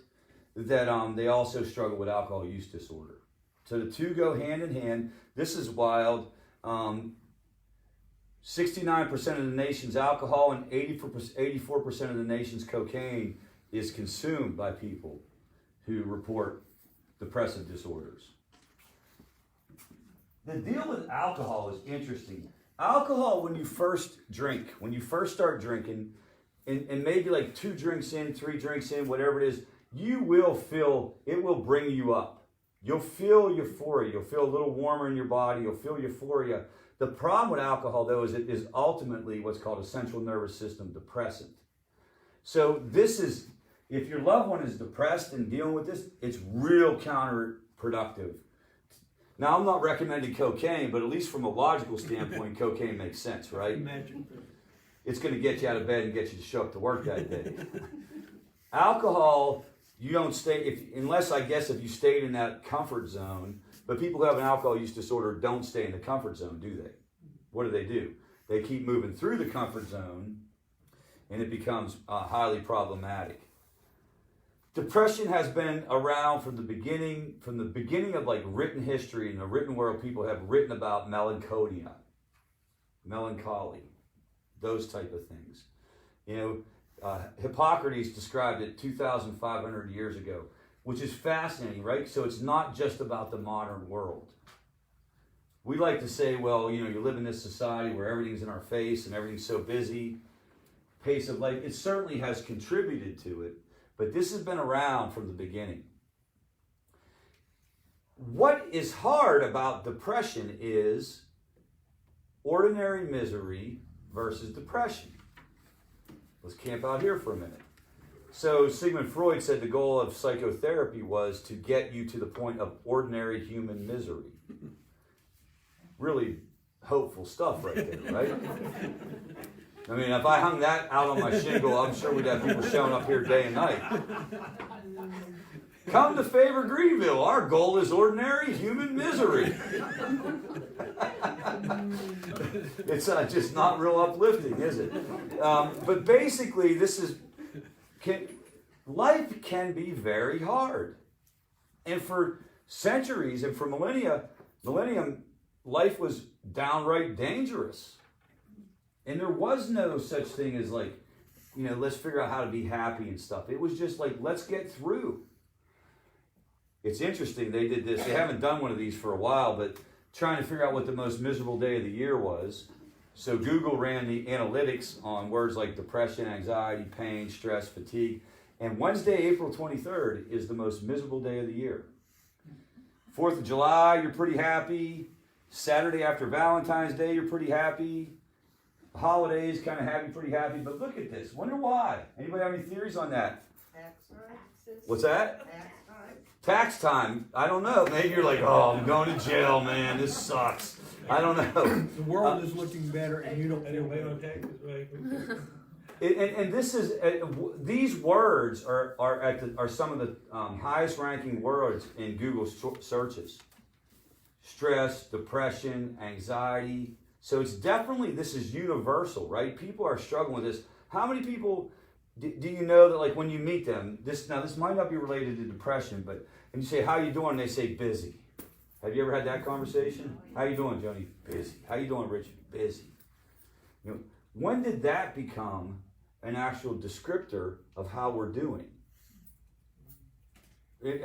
that they also struggle with alcohol use disorder. So the two go hand in hand. This is wild. 69% of the nation's alcohol and 84% of the nation's cocaine is consumed by people who report depressive disorders. The deal with alcohol is interesting. Alcohol, when you first start drinking, and maybe like 2 drinks in, 3 drinks in, whatever it is, you will feel, it will bring you up. You'll feel euphoria. You'll feel a little warmer in your body. You'll feel euphoria. The problem with alcohol, though, is it is ultimately what's called a central nervous system depressant. So this is, if your loved one is depressed and dealing with this, it's real counterproductive. Now, I'm not recommending cocaine, but at least from a logical standpoint, cocaine makes sense, right? Imagine. It's going to get you out of bed and get you to show up to work that day. Alcohol, you don't stay, unless I guess if you stayed in that comfort zone, but people who have an alcohol use disorder don't stay in the comfort zone, do they? What do? They keep moving through the comfort zone, and it becomes highly problematic. Depression has been around from the beginning of like written history. In the written world, people have written about melancholy, those type of things. You know, Hippocrates described it 2,500 years ago, which is fascinating, right? So it's not just about the modern world. We like to say, well, you know, you live in this society where everything's in our face and everything's so busy, pace of life. It certainly has contributed to it, but this has been around from the beginning. What is hard about depression is ordinary misery versus depression. Let's camp out here for a minute. So Sigmund Freud said the goal of psychotherapy was to get you to the point of ordinary human misery. Really hopeful stuff right there, right? I mean, if I hung that out on my shingle, I'm sure we'd have people showing up here day and night. Come to favor Greenville. Our goal is ordinary human misery. It's just not real uplifting, is it? But basically, life can be very hard. And for centuries and for millennium, life was downright dangerous. And there was no such thing as like, you know, let's figure out how to be happy and stuff. It was just like, let's get through. It's interesting, they did this. They haven't done one of these for a while, but trying to figure out what the most miserable day of the year was. So Google ran the analytics on words like depression, anxiety, pain, stress, fatigue. And Wednesday, April 23rd is the most miserable day of the year. 4th of July, you're pretty happy. Saturday after Valentine's Day, you're pretty happy. Holidays, kind of happy, pretty happy. But look at this. Wonder why. Anybody have any theories on that? Taxes. What's that? Tax time. Tax time. I don't know. Maybe you're like, oh, I'm going to jail, man. This sucks. I don't know. The world is looking better, and you don't feel better. taxes, right? And this is these words are some of the highest ranking words in Google searches. Stress, depression, anxiety. So it's definitely, this is universal, right? People are struggling with this. How many people do you know that, like, when you meet them, this might not be related to depression, but and you say, how you doing? And they say busy. Have you ever had that conversation? How you doing, Joni? Busy. How you doing, Richie? Busy. You know, when did that become an actual descriptor of how we're doing?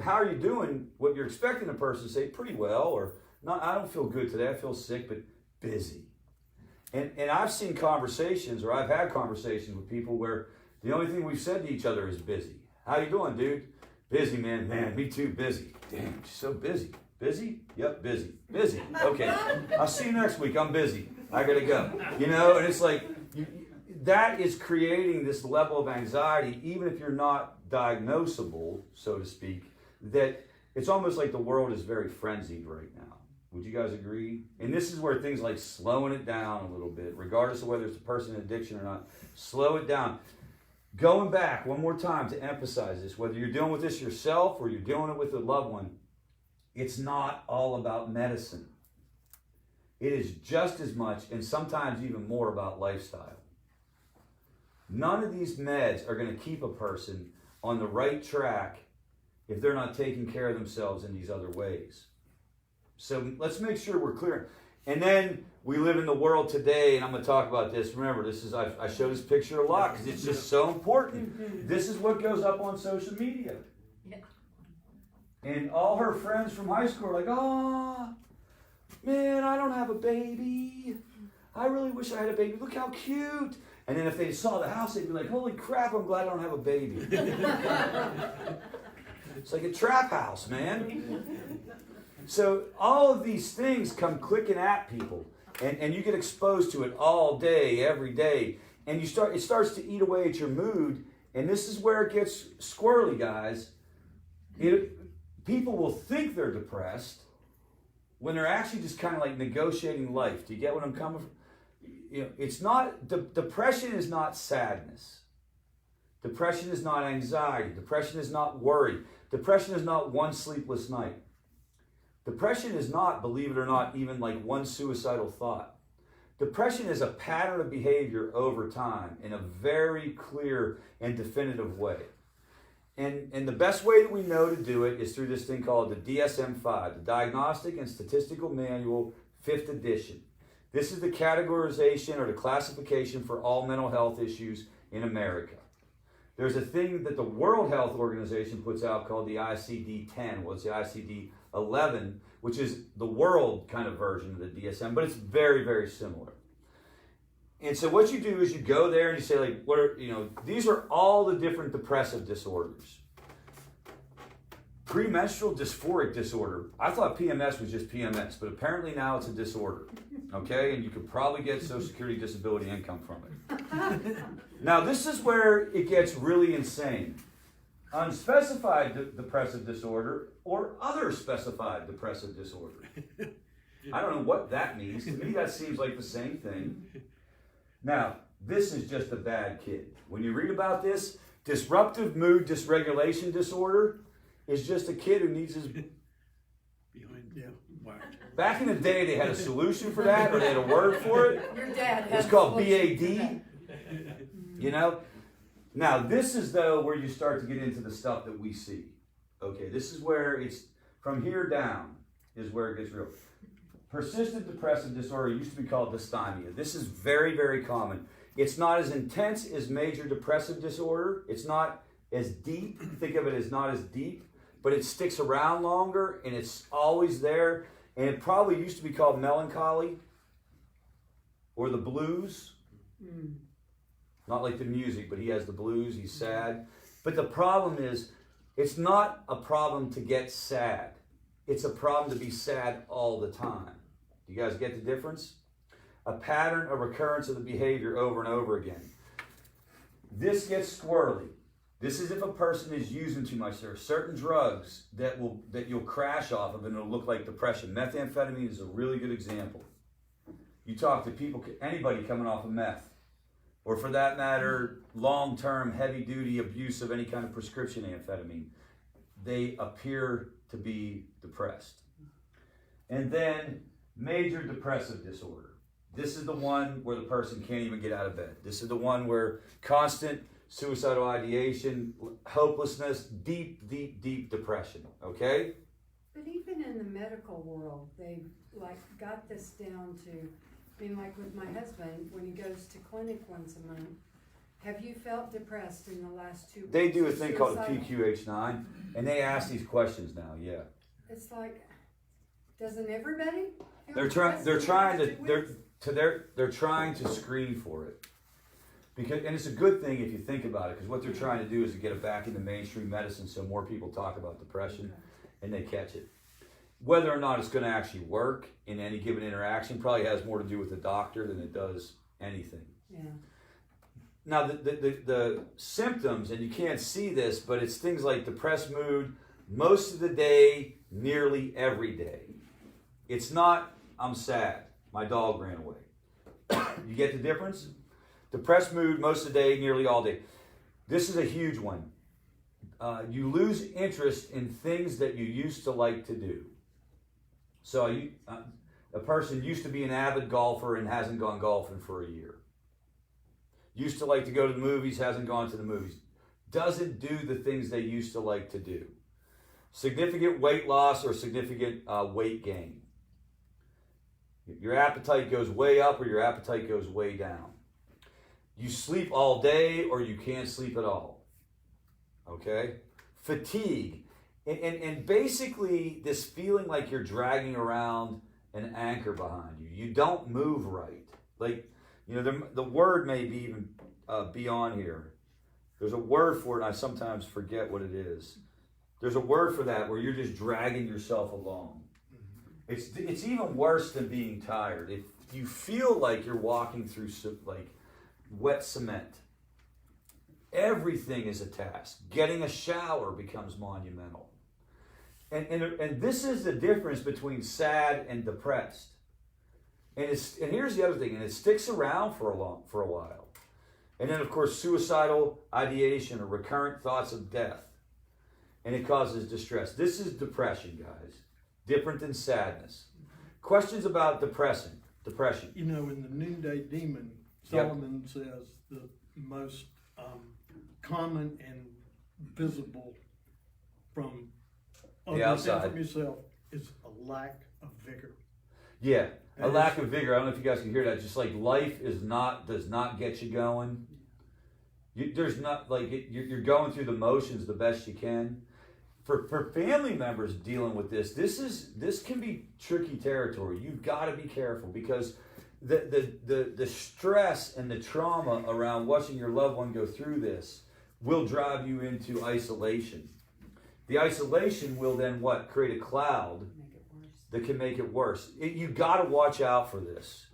How are you doing? What you're expecting a person to say, pretty well, or not, I don't feel good today, I feel sick, but busy. And I've seen conversations, or I've had conversations with people where the only thing we've said to each other is busy. How you doing, dude? Busy, man. Man, me too, busy. Damn, she's so busy. Busy? Yep, busy. Busy. Okay. I'll see you next week. I'm busy. I gotta go. You know, and it's like, that is creating this level of anxiety, even if you're not diagnosable, so to speak, that it's almost like the world is very frenzied right now. Would you guys agree? And this is where things like slowing it down a little bit, regardless of whether it's a person in addiction or not, slow it down. Going back one more time to emphasize this, whether you're dealing with this yourself or you're dealing it with a loved one, it's not all about medicine. It is just as much, and sometimes even more, about lifestyle. None of these meds are going to keep a person on the right track if they're not taking care of themselves in these other ways. So let's make sure we're clear. And then we live in the world today, and I'm going to talk about this. Remember, I show this picture a lot because it's just so important. This is what goes up on social media. Yeah. And all her friends from high school are like, oh, man, I don't have a baby. I really wish I had a baby. Look how cute. And then if they saw the house, they'd be like, holy crap, I'm glad I don't have a baby. It's like a trap house, man. So all of these things come clicking at people. And you get exposed to it all day, every day. And it starts to eat away at your mood. And this is where it gets squirrely, guys. People will think they're depressed when they're actually just kind of like negotiating life. Do you get what I'm coming from? It's not, depression is not sadness. Depression is not anxiety. Depression is not worry. Depression is not one sleepless night. Depression is not, believe it or not, even like one suicidal thought. Depression is a pattern of behavior over time in a very clear and definitive way. And the best way that we know to do it is through this thing called the DSM-5, the Diagnostic and Statistical Manual, 5th edition. This is the categorization or the classification for all mental health issues in America. There's a thing that the World Health Organization puts out called the ICD-10. Well, it's the ICD-11, which is the world kind of version of the DSM, but it's very, very similar. And so what you do is you go there and you say, like, these are all the different depressive disorders. Premenstrual dysphoric disorder. I thought PMS was just PMS, but apparently now it's a disorder. Okay? And you could probably get Social Security disability income from it. Now, this is where it gets really insane. Unspecified depressive disorder or other specified depressive disorder. I don't know what that means. To me, that seems like the same thing. Now, this is just a bad kid. When you read about this, disruptive mood dysregulation disorder is just a kid who needs his... Back in the day, they had a solution for that, or they had a word for it. Your dad It's called BAD. Now, this is, though, where you start to get into the stuff that we see. Okay, this is where it's... From here down is where it gets real. Persistent depressive disorder used to be called dysthymia. This is very, very common. It's not as intense as major depressive disorder. It's not as deep. Think of it as not as deep, but it sticks around longer and it's always there. And it probably used to be called melancholy or the blues. Not like the music, but he has the blues. He's sad. But the problem is, it's not a problem to get sad. It's a problem to be sad all the time. Do you guys get the difference? A pattern, a recurrence of the behavior over and over again. This gets squirrely. This is if a person is using too much. There are certain drugs that you'll crash off of and it'll look like depression. Methamphetamine is a really good example. You talk to people, anybody coming off of meth, or for that matter, long-term, heavy-duty abuse of any kind of prescription amphetamine, they appear to be depressed. And then major depressive disorder. This is the one where the person can't even get out of bed. This is the one where constant suicidal ideation, hopelessness, deep, deep, deep depression. Okay? But even in the medical world, they've got this down to, like with my husband, when he goes to clinic once a month, have you felt depressed in the last 2 weeks? They do a thing called a PQH9, and they ask these questions now. Yeah. It's like, doesn't everybody? They're trying to screen for it. And it's a good thing if you think about it, because what they're trying to do is to get it back into mainstream medicine so more people talk about depression and they catch it. Whether or not it's going to actually work in any given interaction probably has more to do with the doctor than it does anything. Yeah. Now, the symptoms, and you can't see this, but it's things like depressed mood most of the day, nearly every day. It's not, I'm sad, my dog ran away. You get the difference? Depressed mood most of the day, nearly all day. This is a huge one. You lose interest in things that you used to like to do. So a person used to be an avid golfer and hasn't gone golfing for a year. Used to like to go to the movies, hasn't gone to the movies. Doesn't do the things they used to like to do. significant weight loss or significant weight gain. Your appetite goes way up or your appetite goes way down. You sleep all day or you can't sleep at all. Okay? Fatigue. And basically this feeling like you're dragging around an anchor behind you. You don't move right. Like, the word may be even be on here. There's a word for it, and I sometimes forget what it is. There's a word for that where you're just dragging yourself along. It's even worse than being tired. If you feel like you're walking through like wet cement, everything is a task. Getting a shower becomes monumental. And this is the difference between sad and depressed. And here's the other thing, and it sticks around for a while. And then of course suicidal ideation or recurrent thoughts of death. And it causes distress. This is depression, guys. Different than sadness. Questions about depression. In the Noonday Demon, Solomon says the most common and visible from others and from yourself is a lack of vigor. Yeah, a lack of vigor. I don't know if you guys can hear that. Just like life does not get you going. There's not like you're going through the motions the best you can. For family members dealing with this can be tricky territory. You've got to be careful because the stress and the trauma around watching your loved one go through this will drive you into isolation. The isolation will then create a cloud that can make it worse. You got to watch out for this.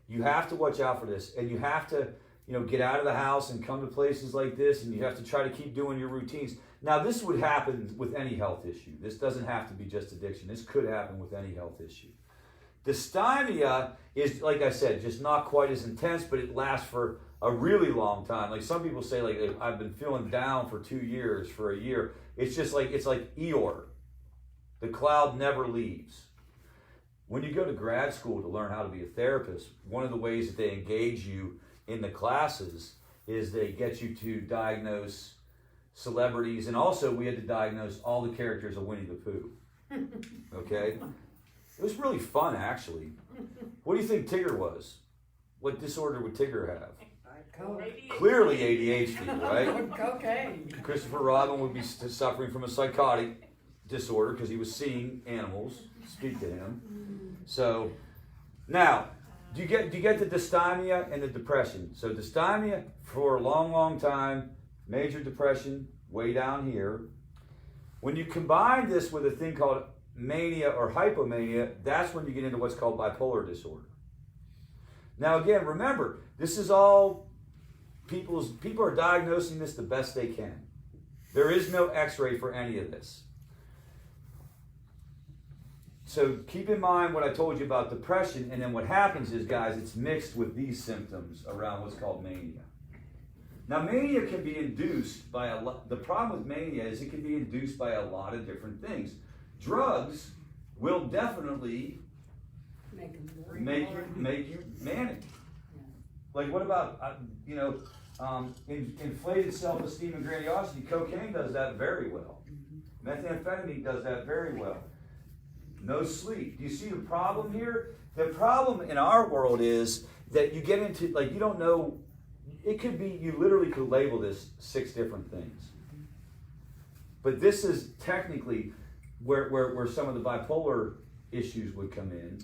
You have to watch out for this, and you have to get out of the house and come to places like this, and you have to try to keep doing your routines. Now, this would happen with any health issue. This doesn't have to be just addiction. This could happen with any health issue. Dysthymia is, like I said, just not quite as intense, but it lasts for a really long time. Like some people say, like, I've been feeling down for 2 years, for a year. It's like Eeyore. The cloud never leaves. When you go to grad school to learn how to be a therapist, one of the ways that they engage you in the classes is they get you to diagnose celebrities, and also we had to diagnose all the characters of Winnie the Pooh. Okay? It was really fun, actually. What do you think Tigger was? What disorder would Tigger have? Clearly ADHD, right? Cocaine. Christopher Robin would be suffering from a psychotic disorder because he was seeing animals speak to him. So, now, do you get the dysthymia and the depression? So dysthymia for a long, long time, major depression way down here. When you combine this with a thing called mania or hypomania, that's when you get into what's called bipolar disorder. Now again, remember, this is all people are diagnosing this the best they can. There is no x-ray for any of this. So keep in mind what I told you about depression, and then what happens is, guys, it's mixed with these symptoms around what's called mania. Now, mania can be induced by a lot. The problem with mania is it can be induced by a lot of different things. Drugs will definitely make you manic. Like what about inflated self-esteem and grandiosity? Cocaine does that very well. Methamphetamine does that very well. No sleep. Do you see the problem here? The problem in our world is that you get into, like, you don't know, it could be, you literally could label this 6 different things. But this is technically where some of the bipolar issues would come in.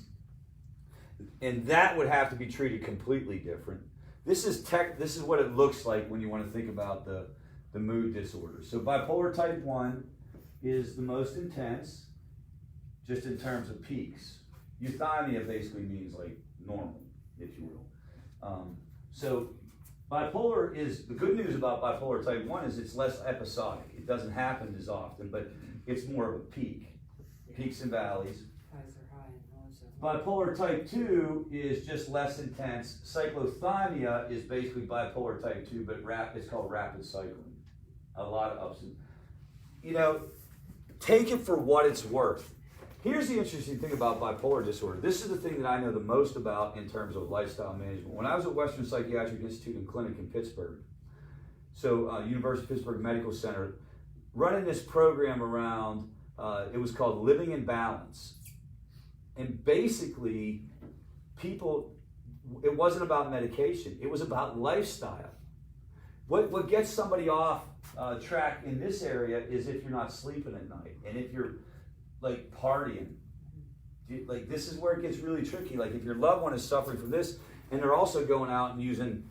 And that would have to be treated completely different. This is what it looks like when you want to think about the mood disorders. So bipolar type 1 is the most intense, just in terms of peaks. Euthymia basically means like normal, if you will. So bipolar is, the good news about bipolar type 1 is it's less episodic. It doesn't happen as often, but it's more of a peak. Peaks and valleys. Highs are high and lows are low. Bipolar type 2 is just less intense. Cyclothymia is basically bipolar type 2, but it's called rapid cycling. A lot of ups and, take it for what it's worth. Here's the interesting thing about bipolar disorder. This is the thing that I know the most about in terms of lifestyle management. When I was at Western Psychiatric Institute and Clinic in Pittsburgh, so University of Pittsburgh Medical Center, running this program around It was called Living in Balance. And basically, people, it wasn't about medication, it was about lifestyle. What gets somebody off track in this area is if you're not sleeping at night, and if you're like partying. Like, this is where it gets really tricky. Like, if your loved one is suffering from this, and they're also going out and using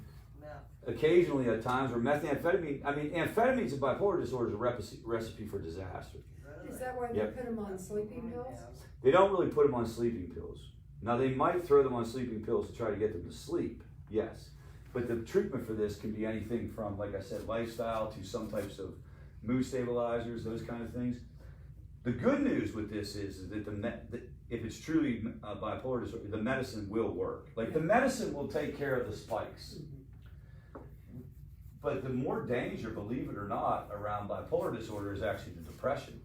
occasionally at times, or methamphetamine. I mean, amphetamines in bipolar disorder is a recipe for disaster. Is that why they put them on sleeping pills? They don't really put them on sleeping pills. Now, they might throw them on sleeping pills to try to get them to sleep, yes. But the treatment for this can be anything from, like I said, lifestyle to some types of mood stabilizers, those kind of things. The good news with this is that if it's truly bipolar disorder, the medicine will work. Like, the medicine will take care of the spikes. But the more danger, believe it or not, around bipolar disorder is actually the depression.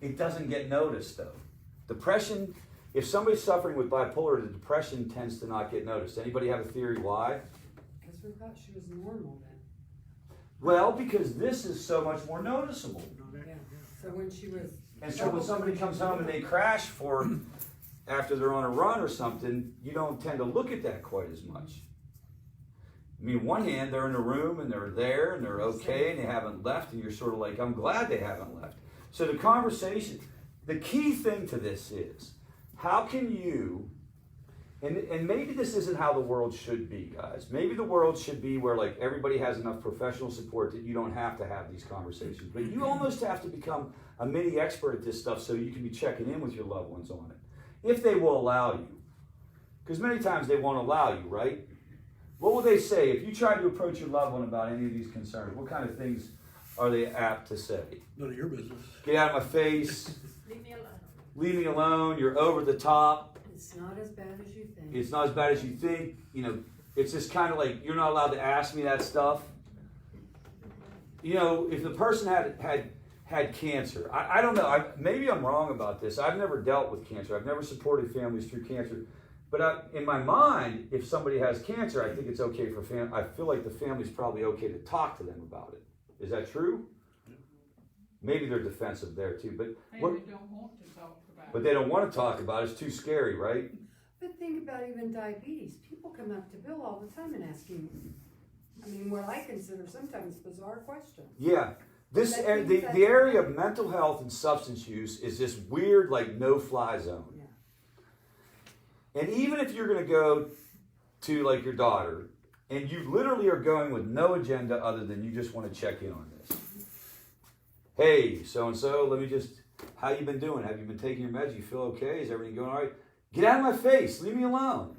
It doesn't get noticed, though. Depression, if somebody's suffering with bipolar, the depression tends to not get noticed. Anybody have a theory why? Because we thought she was normal then. Well, because this is so much more noticeable. Yeah. So when she was. And so when somebody comes home and they crash after they're on a run or something, you don't tend to look at that quite as much. I mean, one hand, they're in a room and they're there and they're okay and they haven't left, and you're sort of like, I'm glad they haven't left. So the conversation, the key thing to this is, how can you, and maybe this isn't how the world should be, guys. Maybe the world should be where, like, everybody has enough professional support that you don't have to have these conversations. But you almost have to become a mini expert at this stuff so you can be checking in with your loved ones on it, if they will allow you. Because many times they won't allow you, right? What will they say if you try to approach your loved one about any of these concerns? What kind of things are they apt to say? None of your business. Get out of my face. Leave me alone. Leave me alone. You're over the top. It's not as bad as you think. It's not as bad as you think. You know, it's just kind of like, you're not allowed to ask me that stuff. You know, if the person had cancer, I don't know. Maybe I'm wrong about this. I've never dealt with cancer. I've never supported families through cancer. But in my mind, if somebody has cancer, I think it's okay for I feel like the family's probably okay to talk to them about it. Is that true? Maybe they're defensive there too, but Maybe they don't want to talk about it. But they don't want to talk about it. It's too scary, right? But think about even diabetes. People come up to Bill all the time and ask you, I mean, what I consider sometimes bizarre questions. Yeah. The area of mental health and substance use is this weird, like, no-fly zone. Yeah. And even if you're going to go to, like, your daughter, and you literally are going with no agenda other than you just want to check in on this. Hey, so-and-so, let me just, how you been doing? Have you been taking your meds? You feel okay? Is everything going all right? Get out of my face. Leave me alone.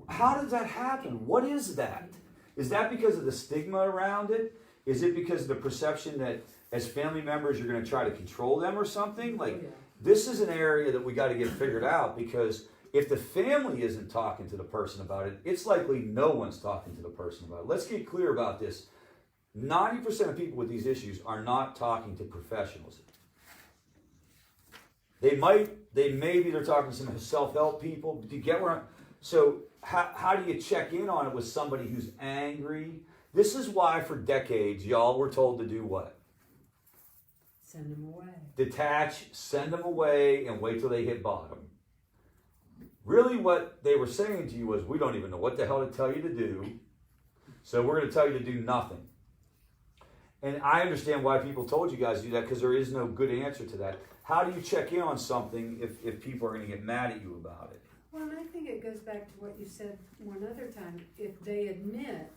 How does that happen? What is that? Is that because of the stigma around it? Is it because of the perception that as family members you're going to try to control them or something? Like, this is an area that we got to get figured out, because if the family isn't talking to the person about it, it's likely no one's talking to the person about it. Let's get clear about this. 90% of people with these issues are not talking to professionals. Maybe they're talking to some self-help people. Do you get where so how do you check in on it with somebody who's angry? This is why for decades y'all were told to do what? Send them away. Detach, send them away, and wait till they hit bottom. Really what they were saying to you was, we don't even know what the hell to tell you to do, so we're going to tell you to do nothing. And I understand why people told you guys to do that, because there is no good answer to that. How do you check in on something if people are going to get mad at you about it? Well, and I think it goes back to what you said one other time. If they admit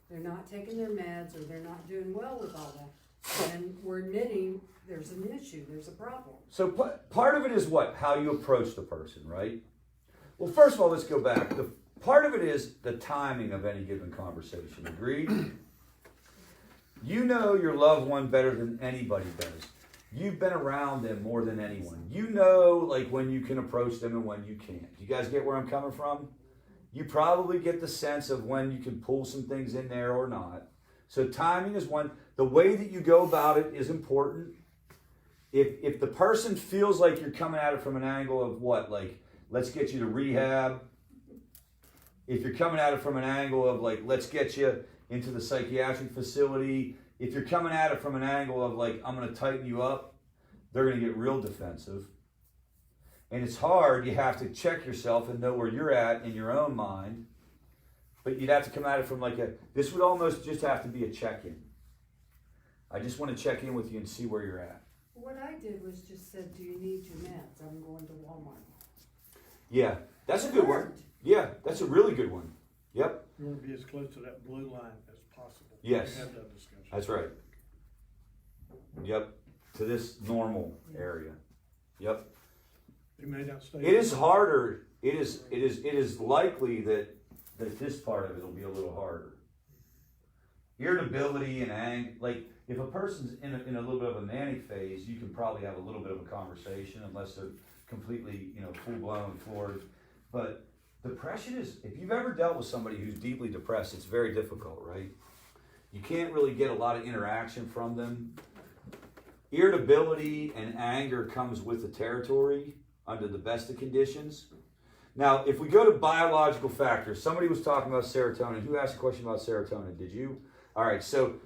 they're not taking their meds or they're not doing well with all that, then we're admitting there's an issue, there's a problem. So part of it is what? How you approach the person, right? Well, first of all, let's go back. Part of it is the timing of any given conversation. Agreed? You know your loved one better than anybody does. You've been around them more than anyone. You know, like, when you can approach them and when you can't. You guys get where I'm coming from? You probably get the sense of when you can pull some things in there or not. So timing is one. The way that you go about it is important. If the person feels like you're coming at it from an angle of what? Like, let's get you to rehab. If you're coming at it from an angle of, like, let's get you into the psychiatric facility. If you're coming at it from an angle of, like, I'm going to tighten you up, they're going to get real defensive. And it's hard. You have to check yourself and know where you're at in your own mind. But you'd have to come at it from this would almost just have to be a check-in. I just want to check in with you and see where you're at. What I did was just said, do you need your meds? I'm going to Walmart. Yeah, that's a good one. Yeah, that's a really good one. Yep. You want to be as close to that blue line as possible. Yes. Have that discussion. That's right. Yep. To this normal area. Yep. You may not stay. It is harder. It is likely that this part of it will be a little harder. Irritability and if a person's in a little bit of a manic phase, you can probably have a little bit of a conversation unless they're completely, full blown floored. But depression if you've ever dealt with somebody who's deeply depressed, it's very difficult, right? You can't really get a lot of interaction from them. Irritability and anger comes with the territory under the best of conditions. Now, if we go to biological factors, somebody was talking about serotonin. Who asked a question about serotonin? Did you? All right, so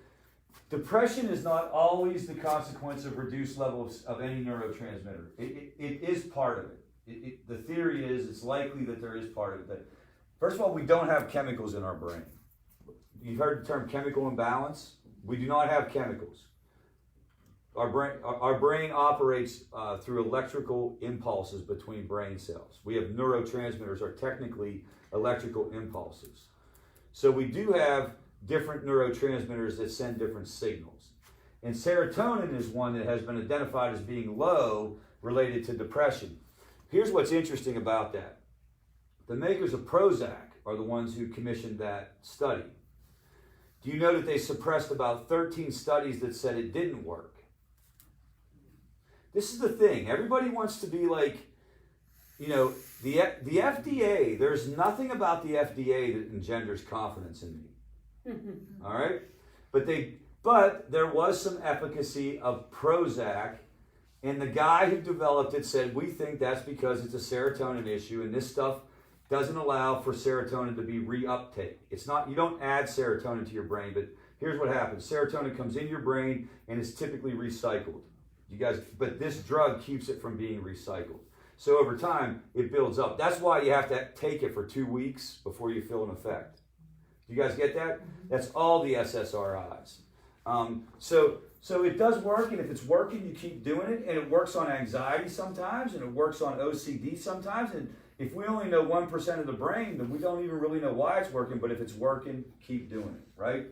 depression is not always the consequence of reduced levels of any neurotransmitter. It is part of it. The theory is it's likely that there is part of it. That, first of all, we don't have chemicals in our brain. You've heard the term chemical imbalance? We do not have chemicals. Our brain operates through electrical impulses between brain cells. We have neurotransmitters are technically electrical impulses. So we do have different neurotransmitters that send different signals. And serotonin is one that has been identified as being low related to depression. Here's what's interesting about that. The makers of Prozac are the ones who commissioned that study. Do you know that they suppressed about 13 studies that said it didn't work? This is the thing. Everybody wants to be the FDA. There's nothing about the FDA that engenders confidence in me. All right? But there was some efficacy of Prozac, and the guy who developed it said, we think that's because it's a serotonin issue, and this stuff doesn't allow for serotonin to be reuptake. It's not, you don't add serotonin to your brain, but here's what happens. Serotonin comes in your brain and is typically recycled. But this drug keeps it from being recycled. So over time, it builds up. That's why you have to take it for 2 weeks before you feel an effect. Do you guys get that? That's all the SSRIs. So it does work, and if it's working, you keep doing it, and it works on anxiety sometimes, and it works on OCD sometimes, and if we only know 1% of the brain, then we don't even really know why it's working, but if it's working, keep doing it, right?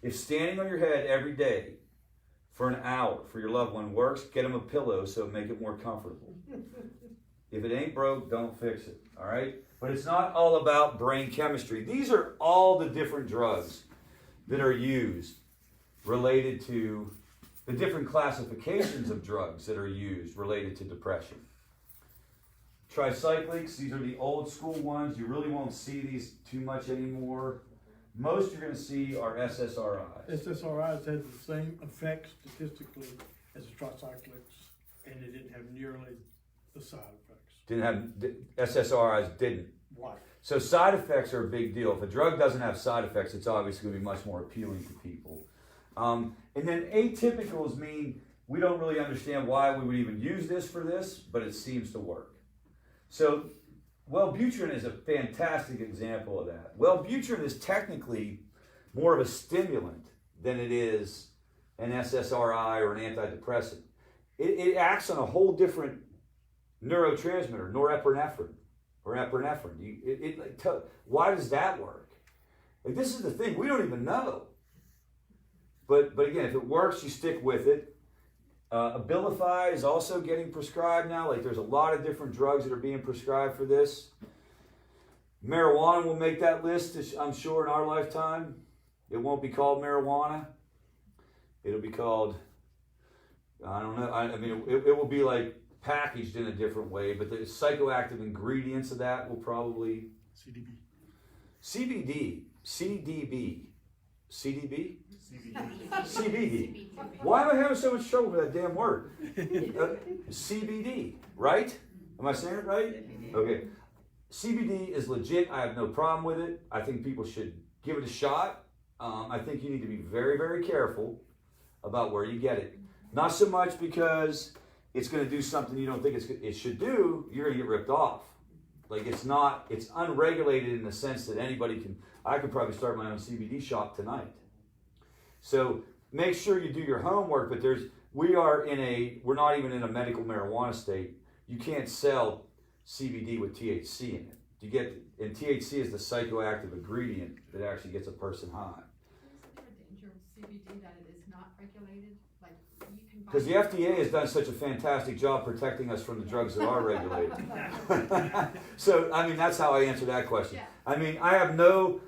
If standing on your head every day for an hour for your loved one works, get them a pillow so it make it more comfortable. If it ain't broke, don't fix it, all right? But it's not all about brain chemistry. These are all the different drugs that are used related to the different classifications of drugs that are used related to depression. Tricyclics, these are the old school ones. You really won't see these too much anymore. Most you're going to see are SSRIs. SSRIs had the same effect statistically as the tricyclics, and they didn't have nearly the side effects. SSRIs didn't. Why? So side effects are a big deal. If a drug doesn't have side effects, it's obviously going to be much more appealing to people. And then atypicals mean we don't really understand why we would even use this for this, but it seems to work. So Wellbutrin is a fantastic example of that. Wellbutrin is technically more of a stimulant than it is an SSRI or an antidepressant. It acts on a whole different neurotransmitter, norepinephrine or epinephrine. Why does that work? This is the thing, we don't even know. But again, if it works, you stick with it. Abilify is also getting prescribed now. There's a lot of different drugs that are being prescribed for this. Marijuana will make that list, I'm sure, in our lifetime. It won't be called marijuana. It'll be called, I don't know. It will be packaged in a different way, but the psychoactive ingredients of that will probably... CBD. CBD. Why am I having so much trouble with that damn word? CBD, right? Am I saying it right? Okay. CBD is legit. I have no problem with it. I think people should give it a shot. I think you need to be very, very careful about where you get it. Not so much because it's going to do something you don't think it should do, you're going to get ripped off. Like it's unregulated in the sense that I could probably start my own CBD shop tonight. So make sure you do your homework, but we're not even in a medical marijuana state. You can't sell CBD with THC in it. And THC is the psychoactive ingredient that actually gets a person high. Isn't there a danger with CBD that it is not regulated? Like, you can buy. Because the FDA has done such a fantastic job protecting us from the drugs that are regulated. So, I mean, that's how I answer that question. Yeah. I mean, I have no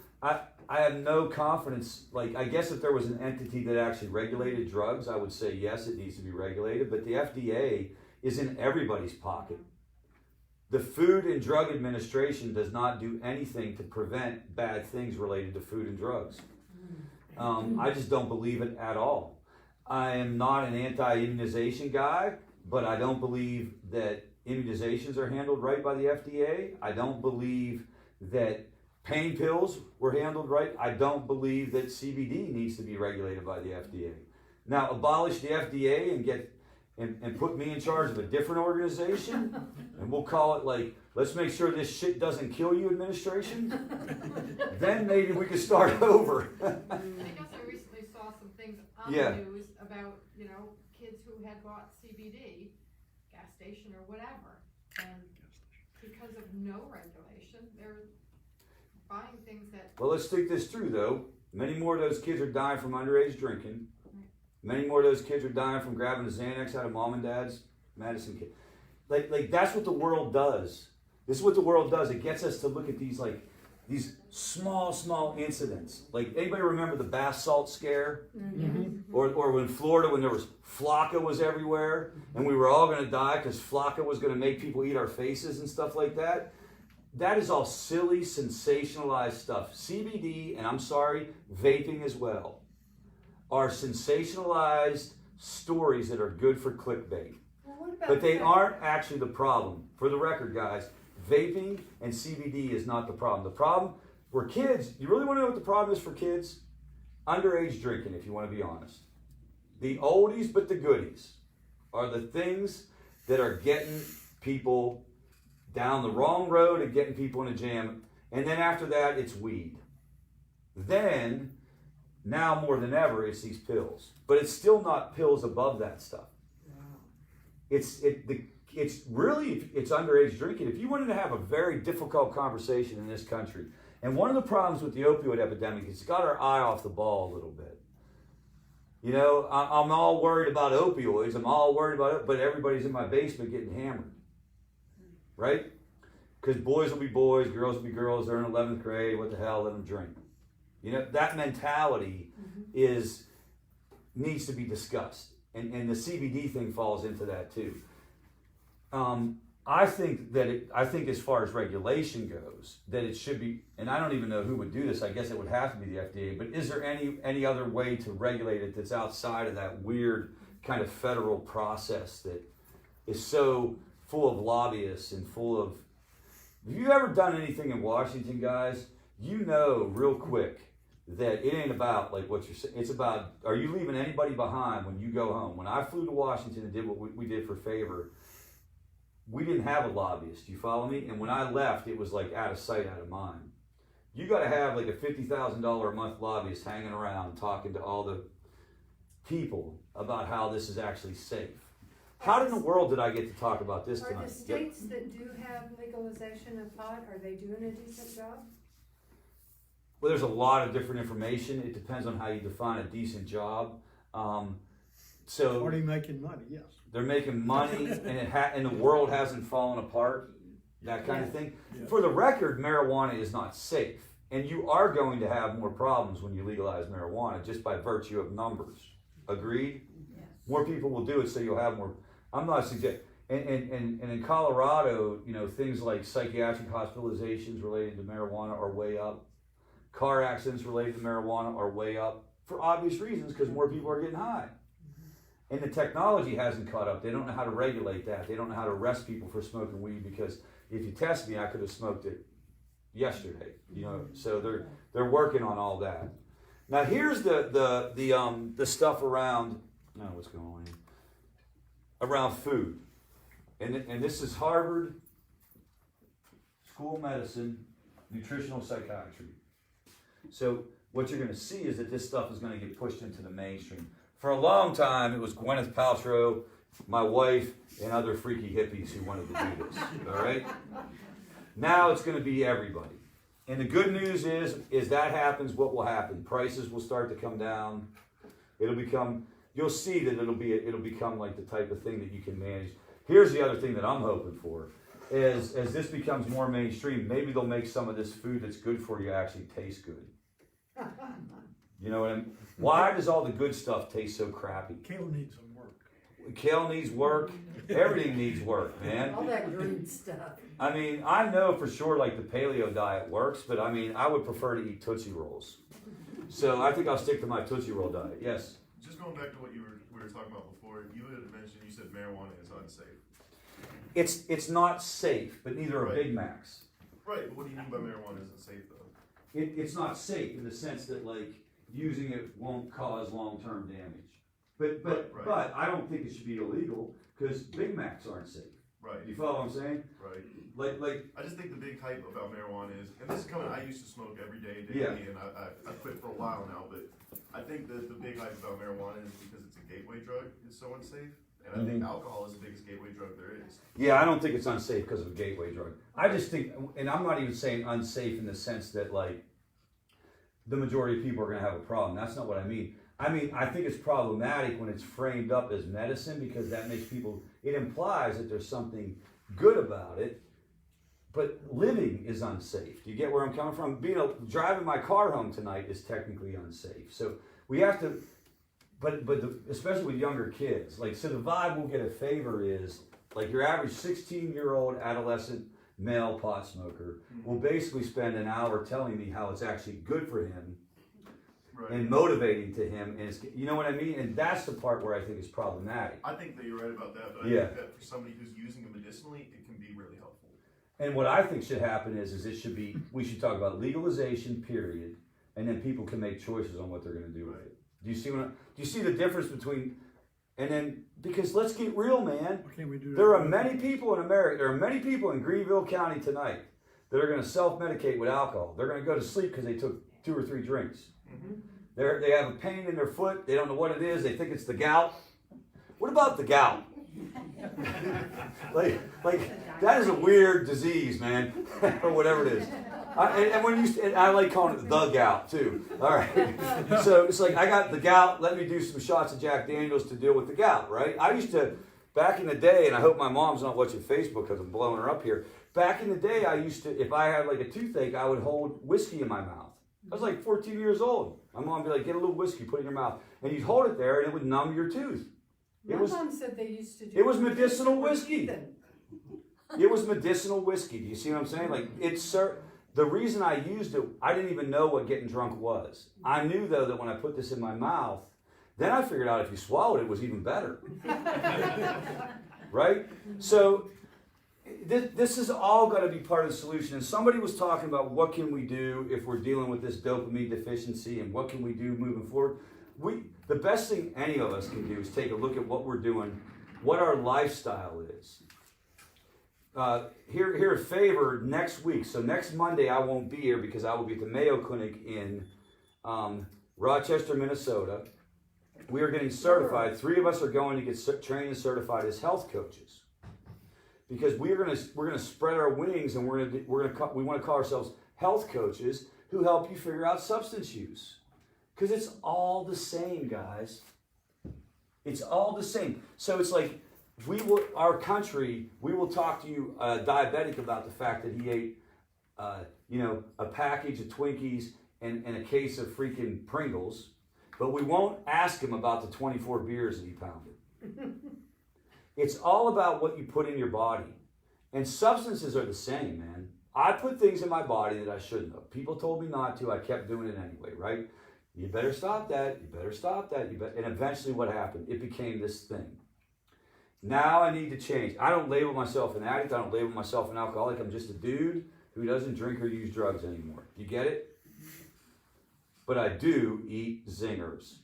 confidence. Like, I guess if there was an entity that actually regulated drugs, I would say yes, it needs to be regulated. But the FDA is in everybody's pocket. The Food and Drug Administration does not do anything to prevent bad things related to food and drugs. I just don't believe it at all. I am not an anti-immunization guy, but I don't believe that immunizations are handled right by the FDA. I don't believe that pain pills were handled right. I don't believe that CBD needs to be regulated by the FDA. Now, abolish the FDA and put me in charge of a different organization, and we'll call it like, let's make sure this shit doesn't kill you administration. Then maybe we can start over. I guess I recently saw some things on Yeah. the news about, kids who had bought CBD, gas station or whatever, and because of no regulation, they're buying things that. Well, let's think this through though. Many more of those kids are dying from underage drinking. Many more of those kids are dying from grabbing a Xanax out of mom and dad's medicine kit. Like that's what the world does. This is what the world does. It gets us to look at these small incidents. Like, anybody remember the bath salt scare? Mm-hmm. Or when Florida, when there was Flocka was everywhere, and we were all going to die because Flocka was going to make people eat our faces and stuff like that. That is all silly, sensationalized stuff. CBD, and I'm sorry, vaping as well, are sensationalized stories that are good for clickbait. Well, what about But they that? aren't actually the problem. For the record, guys, vaping and CBD is not the problem. The problem for kids, you really want to know what the problem is for kids? Underage drinking, if you want to be honest. The oldies but the goodies are the things that are getting people down the wrong road and getting people in a jam. And then after that, it's weed. Then, now more than ever, it's these pills. But it's still not pills above that stuff. Wow. It's underage drinking. If you wanted to have a very difficult conversation in this country, and one of the problems with the opioid epidemic is it's got our eye off the ball a little bit. I'm all worried about opioids. I'm all worried about it, but everybody's in my basement getting hammered. Right? Because boys will be boys, girls will be girls. They're in 11th grade. What the hell? Let them drink. That mentality needs to be discussed. And the CBD thing falls into that too. I think as far as regulation goes, that it should be, and I don't even know who would do this. I guess it would have to be the FDA. But is there any other way to regulate it that's outside of that weird kind of federal process that is so full of lobbyists and full of? Have you ever done anything in Washington, guys? You know real quick that it ain't about like what you're saying. It's about, are you leaving anybody behind when you go home? When I flew to Washington and did what we did for Favor, we didn't have a lobbyist. You follow me? And when I left, it was like out of sight, out of mind. You got to have like a $50,000 a month lobbyist hanging around talking to all the people about how this is actually safe. How in the world did I get to talk about this Are tonight? the states that do have legalization of pot, are they doing a decent job? Well, there's a lot of different information. It depends on how you define a decent job. So Already making money, yes. they're making money, and the world hasn't fallen apart. That kind of thing. Yeah. For the record, marijuana is not safe, and you are going to have more problems when you legalize marijuana, just by virtue of numbers. Agreed? Yes. More people will do it, so you'll have more. I'm not suggesting. And in Colorado, things like psychiatric hospitalizations related to marijuana are way up. Car accidents related to marijuana are way up for obvious reasons, because more people are getting high. And the technology hasn't caught up. They don't know how to regulate that. They don't know how to arrest people for smoking weed, because if you test me, I could have smoked it yesterday. So they're working on all that. Now here's the stuff around. What's going on here? around food. And this is Harvard School of Medicine, Nutritional Psychiatry. So what you're going to see is that this stuff is going to get pushed into the mainstream. For a long time, it was Gwyneth Paltrow, my wife, and other freaky hippies who wanted to do this, all right? Now it's going to be everybody. And the good news is that happens, what will happen? Prices will start to come down. You'll see that it'll become like the type of thing that you can manage. Here's the other thing that I'm hoping for, is as this becomes more mainstream, maybe they'll make some of this food that's good for you actually taste good. You know what I mean? Why does all the good stuff taste so crappy? Kale needs some work. Kale needs work. Everything needs work, man. All that green stuff. I mean, I know for sure like the paleo diet works, but I mean, I would prefer to eat Tootsie Rolls. So I think I'll stick to my Tootsie Roll diet. Yes? Just going back to what we were talking about before, you had mentioned, you said marijuana is unsafe. It's not safe, but neither are Right. Big Macs. Right, but what do you mean by marijuana isn't safe though? It's not safe in the sense that like using it won't cause long-term damage. But Right. I don't think it should be illegal because Big Macs aren't safe. Right, You follow what I'm saying? right. Like I just think the big hype about marijuana is, and this is coming, I used to smoke every day, Yeah. daily, and I quit for a while now, but I think that the big hype about marijuana is because it's a gateway drug, it's so unsafe. And I think alcohol is the biggest gateway drug there is. yeah, I don't think it's unsafe because of a gateway drug. I just think, and I'm not even saying unsafe in the sense that like the majority of people are going to have a problem. That's not what I mean. I think it's problematic when it's framed up as medicine because that makes people, it implies that there's something good about it, but living is unsafe. Do you get where I'm coming from? Driving my car home tonight is technically unsafe. So we have to, especially with younger kids, like, so the vibe we'll get a favor is, like, your average 16-year-old adolescent male pot smoker will basically spend an hour telling me how it's actually good for him Right. and motivating to him, and it's, you know what I mean? And that's the part where I think is problematic. I think that you're right about that, but I Yeah. think that for somebody who's using it medicinally, it can be really helpful. And what I think should happen is we should talk about legalization, period, and then people can make choices on what they're going to do with it. Do you see the difference between, and then, because let's get real, man. Why can't we do that? There are many people in America, there are many people in Greenville County tonight that are going to self-medicate with alcohol. They're going to go to sleep because they took 2 or 3 drinks. They have a pain in their foot. They don't know what it is. They think it's the gout. What about the gout? like that is a weird disease, man, or whatever it is. And I like calling it the gout too. All right. So it's like I got the gout. Let me do some shots of Jack Daniels to deal with the gout. Right. I used to back in the day, and I hope my mom's not watching Facebook because I'm blowing her up here. Back in the day, I used to, if I had like a toothache, I would hold whiskey in my mouth. I was like 14 years old. My mom would be like, get a little whiskey, put it in your mouth. And you'd hold it there and it would numb your tooth. My mom said they used to do it was medicinal whiskey. Then. It was medicinal whiskey. Do you see what I'm saying? Like, the reason I used it, I didn't even know what getting drunk was. I knew, though, that when I put this in my mouth, then I figured out if you swallowed it was even better. Right? So this is all got to be part of the solution. And somebody was talking about what can we do if we're dealing with this dopamine deficiency and what can we do moving forward. The best thing any of us can do is take a look at what we're doing, what our lifestyle is. Here a favor next week. So next Monday I won't be here because I will be at the Mayo Clinic in Rochester, Minnesota. We are getting certified. 3 of us are going to get trained and certified as health coaches. Because we're gonna spread our wings and we want to call ourselves health coaches who help you figure out substance use. Because it's all the same, guys. It's all the same. So it's like our country, we will talk to you diabetic about the fact that he ate a package of Twinkies and a case of freaking Pringles, but we won't ask him about the 24 beers that he pounded. It's all about what you put in your body. And substances are the same, man. I put things in my body that I shouldn't have. People told me not to. I kept doing it anyway, right? You better stop that. You better stop that. And eventually what happened? It became this thing. Now I need to change. I don't label myself an addict. I don't label myself an alcoholic. I'm just a dude who doesn't drink or use drugs anymore. You get it? But I do eat zingers.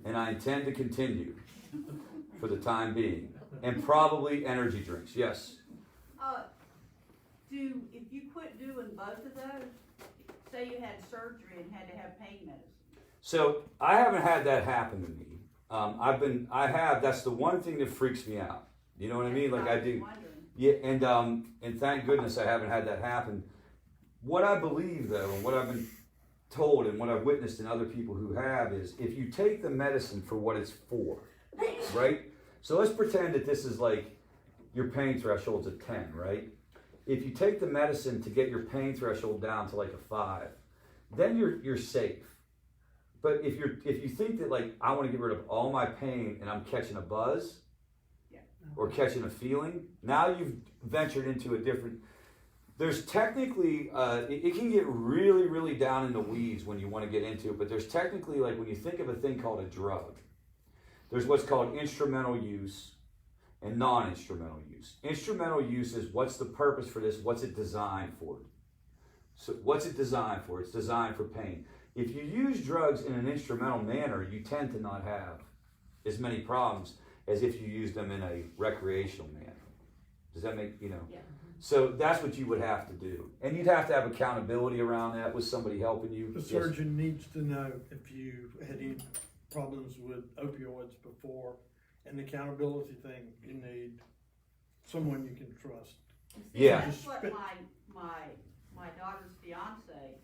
And I intend to continue. for the time being, and probably energy drinks. Yes. If you quit doing both of those, say you had surgery and had to have pain medicine. So I haven't had that happen to me. That's the one thing that freaks me out. You know what I mean? Like I do. Yeah, and thank goodness I haven't had that happen. What I believe though, and what I've been told and what I've witnessed in other people who have is if you take the medicine for what it's for, right? So let's pretend that this is like your pain threshold's a 10, right? If you take the medicine to get your pain threshold down to like a 5, then you're safe. But if you think that like I want to get rid of all my pain and I'm catching a buzz or catching a feeling, now you've ventured into a different. There's technically it can get really, really down in the weeds when you want to get into it. But there's technically like when you think of a thing called a drug, there's what's called instrumental use and non-instrumental use. Instrumental use is what's the purpose for this? What's it designed for? So what's it designed for? It's designed for pain. If you use drugs in an instrumental manner, you tend to not have as many problems as if you use them in a recreational manner. Does that make, Yeah. So that's what you would have to do. And you'd have to have accountability around that with somebody helping you. The surgeon needs to know if you had any problems with opioids before. And the accountability thing, you need someone you can trust. Yeah. That's what my daughter's fiance,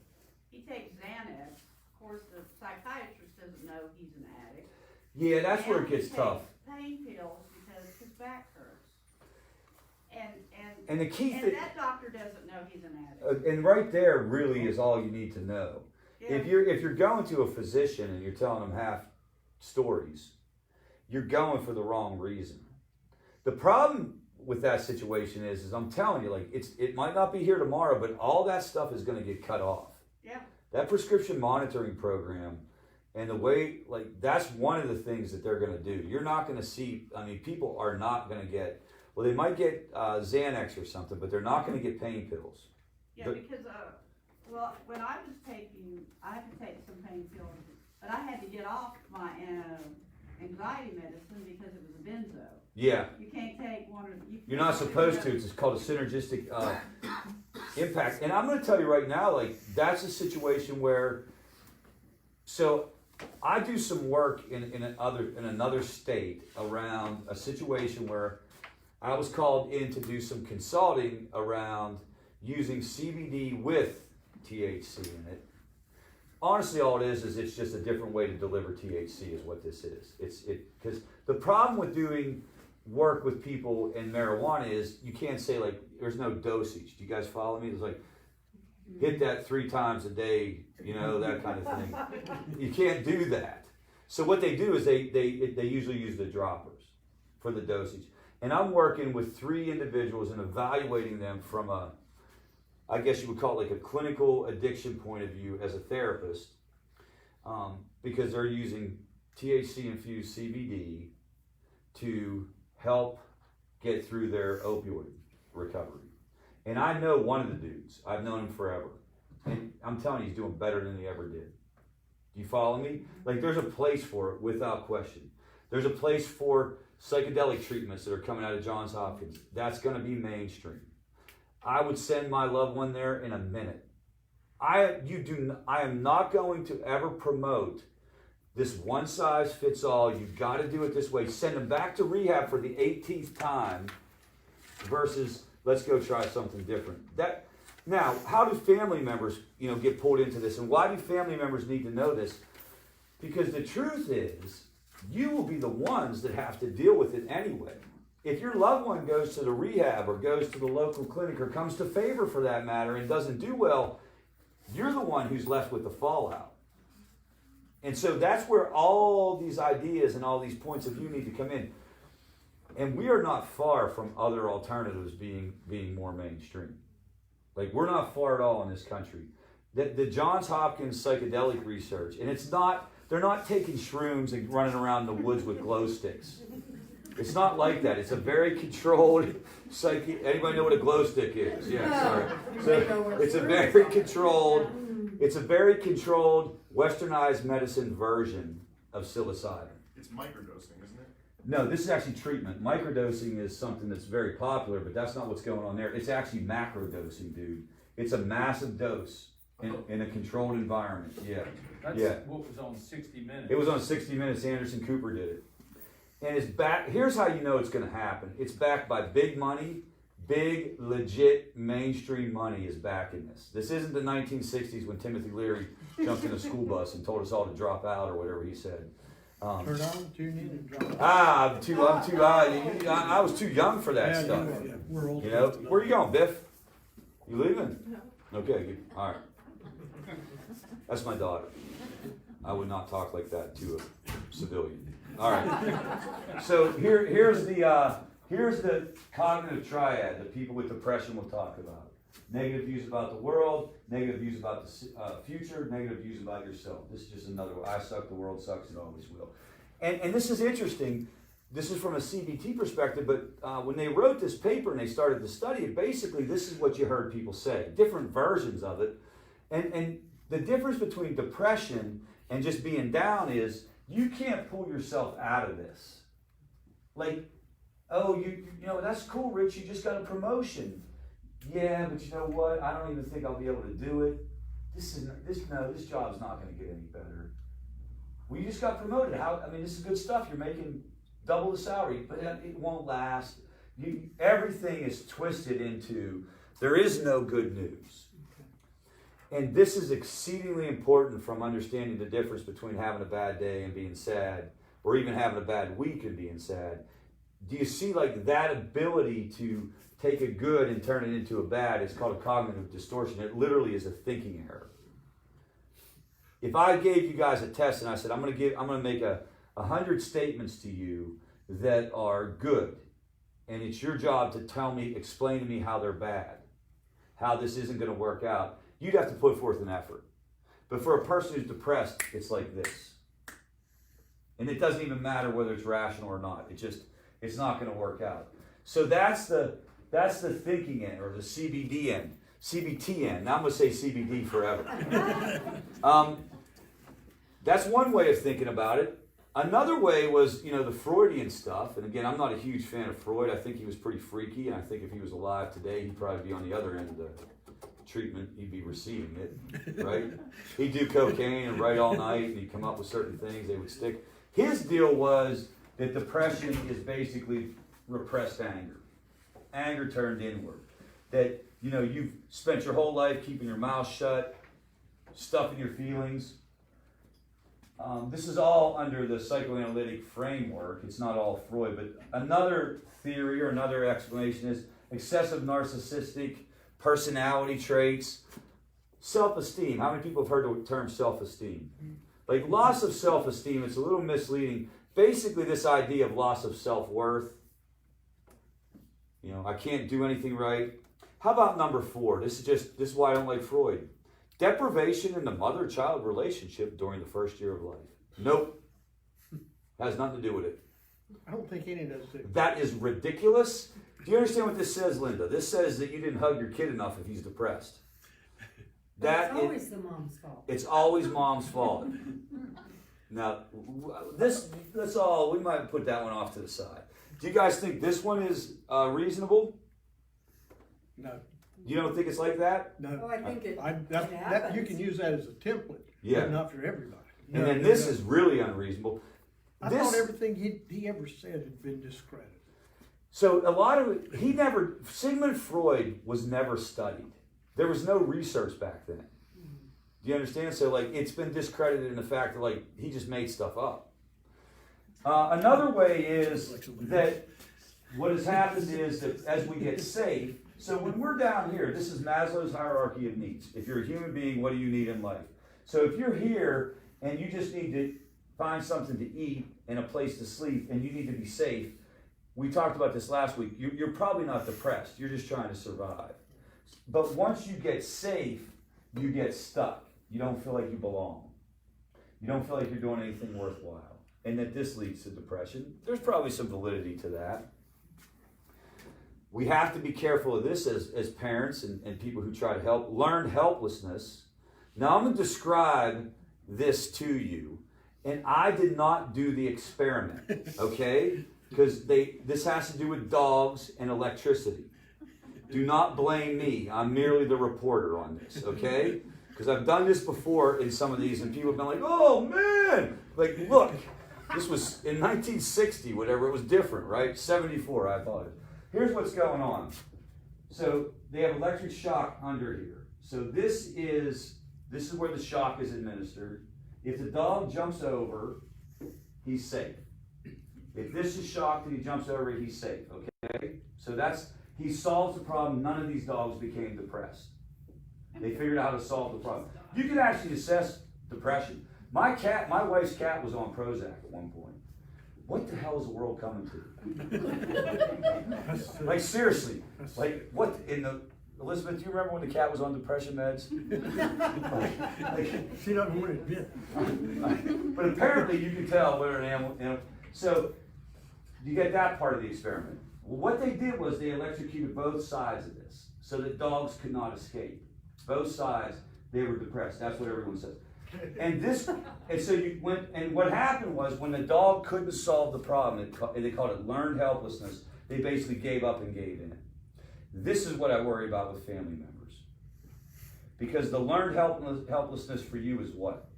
he takes Xanax. Of course, the psychiatrist doesn't know he's an addict. Yeah, that's where it gets tough. Pain pills because his back hurts. And the key thing, that doctor doesn't know he's an addict. and right there really is all you need to know. Yeah. If you're going to a physician and you're telling them half stories, you're going for the wrong reason. The problem with that situation is I'm telling you, like it might not be here tomorrow, but all that stuff is going to get cut off. Yeah. That prescription monitoring program and the way, like, that's one of the things that they're going to do. You're not going to see, people are not going to get, well, they might get Xanax or something, but they're not going to get pain pills. Yeah, because, when I was taking, I had to take some pain pills, but I had to get off my anxiety medicine because it was a benzo. Yeah. You can't take one of You're not supposed to. It's called a synergistic impact. And I'm going to tell you right now, like, that's a situation where, so I do some work in another state around a situation where I was called in to do some consulting around using CBD with THC in it. Honestly, all it is it's just a different way to deliver THC is what this is. Because the problem with doing work with people in marijuana is you can't say like there's no dosage. Do you guys follow me? There's like hit that 3 times a day, that kind of thing. You can't do that. So what they do is they usually use the droppers for the dosage. And I'm working with 3 individuals and evaluating them from I guess you would call it like a clinical addiction point of view as a therapist, because they're using THC infused CBD to help get through their opioid recovery. And I know one of the dudes. I've known him forever. And I'm telling you, he's doing better than he ever did. Do you follow me? Like, there's a place for it without question. There's a place for psychedelic treatments that are coming out of Johns Hopkins. That's going to be mainstream. I would send my loved one there in a minute. I am not going to ever promote this one size fits all. You've got to do it this way. Send them back to rehab for the 18th time versus let's go try something different. Now, how do family members, get pulled into this? And why do family members need to know this? Because the truth is, you will be the ones that have to deal with it anyway. If your loved one goes to the rehab or goes to the local clinic or comes to Favor for that matter and doesn't do well, you're the one who's left with the fallout. And so that's where all these ideas and all these points of view need to come in. And we are not far from other alternatives being more mainstream. Like, we're not far at all in this country. The Johns Hopkins psychedelic research, and they're not taking shrooms and running around the woods with glow sticks. It's not like that. It's a very controlled anybody know what a glow stick is? Yeah, sorry. So it's a very controlled, westernized medicine version of psilocybin. It's microdosing, isn't it? No, this is actually treatment. Microdosing is something that's very popular, but that's not what's going on there. It's actually macrodosing, dude. It's a massive dose in a controlled environment. Yeah. That's Yeah. what was on 60 Minutes. It was on 60 Minutes. Anderson Cooper did it. And it's back. Here's how you know it's going to happen. It's backed by big money. Big, legit, mainstream money is backing this. This isn't the 1960s when Timothy Leary jumped in a school bus and told us all to drop out or whatever he said. Turn on, tune in, and drop. I was too young for that Yeah, stuff. yeah, we're old. You know, enough to where you going, Biff? You leaving? No. Okay, good. All right. That's my daughter. I would not talk like that to a civilian. All right. So here's the cognitive triad that people with depression will talk about. Negative views about the world, negative views about the future, negative views about yourself. This is just another one. I suck, the world sucks, it always will. And this is interesting. This is from a CBT perspective, but when they wrote this paper and they started to study it, basically this is what you heard people say, different versions of it. And the difference between depression and just being down is you can't pull yourself out of this. Like, oh, you know, that's cool, Rich, you just got a promotion. Yeah, but you know what? I don't even think I'll be able to do it. This job's not going to get any better. Well, you just got promoted. This is good stuff. You're making double the salary, but it won't last. Everything is twisted into there is no good news. And this is exceedingly important from understanding the difference between having a bad day and being sad, or even having a bad week and being sad. Do you see like that ability to take a good and turn it into a bad? It's called a cognitive distortion. It literally is a thinking error. If I gave you guys a test and I said, I'm going to make 100 statements to you that are good, and it's your job to explain to me how they're bad, how this isn't going to work out, you'd have to put forth an effort. But for a person who's depressed, it's like this. And it doesn't even matter whether it's rational or not. It's not going to work out. So that's the thinking end, or the CBT end. Now I'm going to say CBD forever. That's one way of thinking about it. Another way was, the Freudian stuff. And again, I'm not a huge fan of Freud. I think he was pretty freaky. And I think if he was alive today, he'd probably be on the other end of the treatment. He'd be receiving it, right? He'd do cocaine and write all night, and he'd come up with certain things. They would stick. His deal was that depression is basically repressed anger. Anger turned inward. That, you've spent your whole life keeping your mouth shut, stuffing your feelings. This is all under the psychoanalytic framework. It's not all Freud, but another theory or another explanation is excessive narcissistic personality traits, self-esteem. How many people have heard the term self-esteem? Like loss of self-esteem, it's a little misleading. Basically, this idea of loss of self-worth. I can't do anything right. How about number 4? This is why I don't like Freud. Deprivation in the mother-child relationship during the first year of life. Nope. Has nothing to do with it. I don't think any of those do. That is ridiculous. Do you understand what this says, Linda? This says that you didn't hug your kid enough if he's depressed. It's always the mom's fault. It's always mom's fault. Now, that's all. We might put that one off to the side. Do you guys think this one is reasonable? No. You don't think it's like that? No. Oh, I think it That you can use that as a template. Yeah. But not for everybody. And then this is really unreasonable. I thought everything he ever said had been discredited. So a lot of it, Sigmund Freud was never studied. There was no research back then. Do you understand? So it's been discredited in the fact that he just made stuff up. Another way is that what has happened is that as we get safe, so when we're down here, this is Maslow's hierarchy of needs. If you're a human being, what do you need in life? So if you're here and you just need to find something to eat and a place to sleep and you need to be safe, we talked about this last week, you're probably not depressed. You're just trying to survive. But once you get safe, you get stuck. You don't feel like you belong. You don't feel like you're doing anything worthwhile. And that this leads to depression. There's probably some validity to that. We have to be careful of this as parents and people who try to help. Learned helplessness. Now I'm going to describe this to you. And I did not do the experiment, okay? because this has to do with dogs and electricity. Do not blame me. I'm merely the reporter on this, okay? Because I've done this before in some of these, and people have been like, oh, man! Like, look, this was in 1960, whatever. It was different, right? 74, I apologize. Here's what's going on. So they have electric shock under here. So this is where the shock is administered. If the dog jumps over, he's safe. If this is shocked and he jumps over, he's safe, okay? So he solves the problem. None of these dogs became depressed. They figured out how to solve the problem. You can actually assess depression. My wife's cat was on Prozac at one point. What the hell is the world coming to? Like, seriously. Like, what in the... Elizabeth, do you remember when the cat was on depression meds? She doesn't want to admit. But apparently you can tell whether an animal... So, you get that part of the experiment. Well, what they did was they electrocuted both sides of this so that dogs could not escape. Both sides, they were depressed. That's what everyone says. And so you went, and what happened was when the dog couldn't solve the problem, they called it learned helplessness, they basically gave up and gave in. This is what I worry about with family members. Because the learned helplessness for you is what?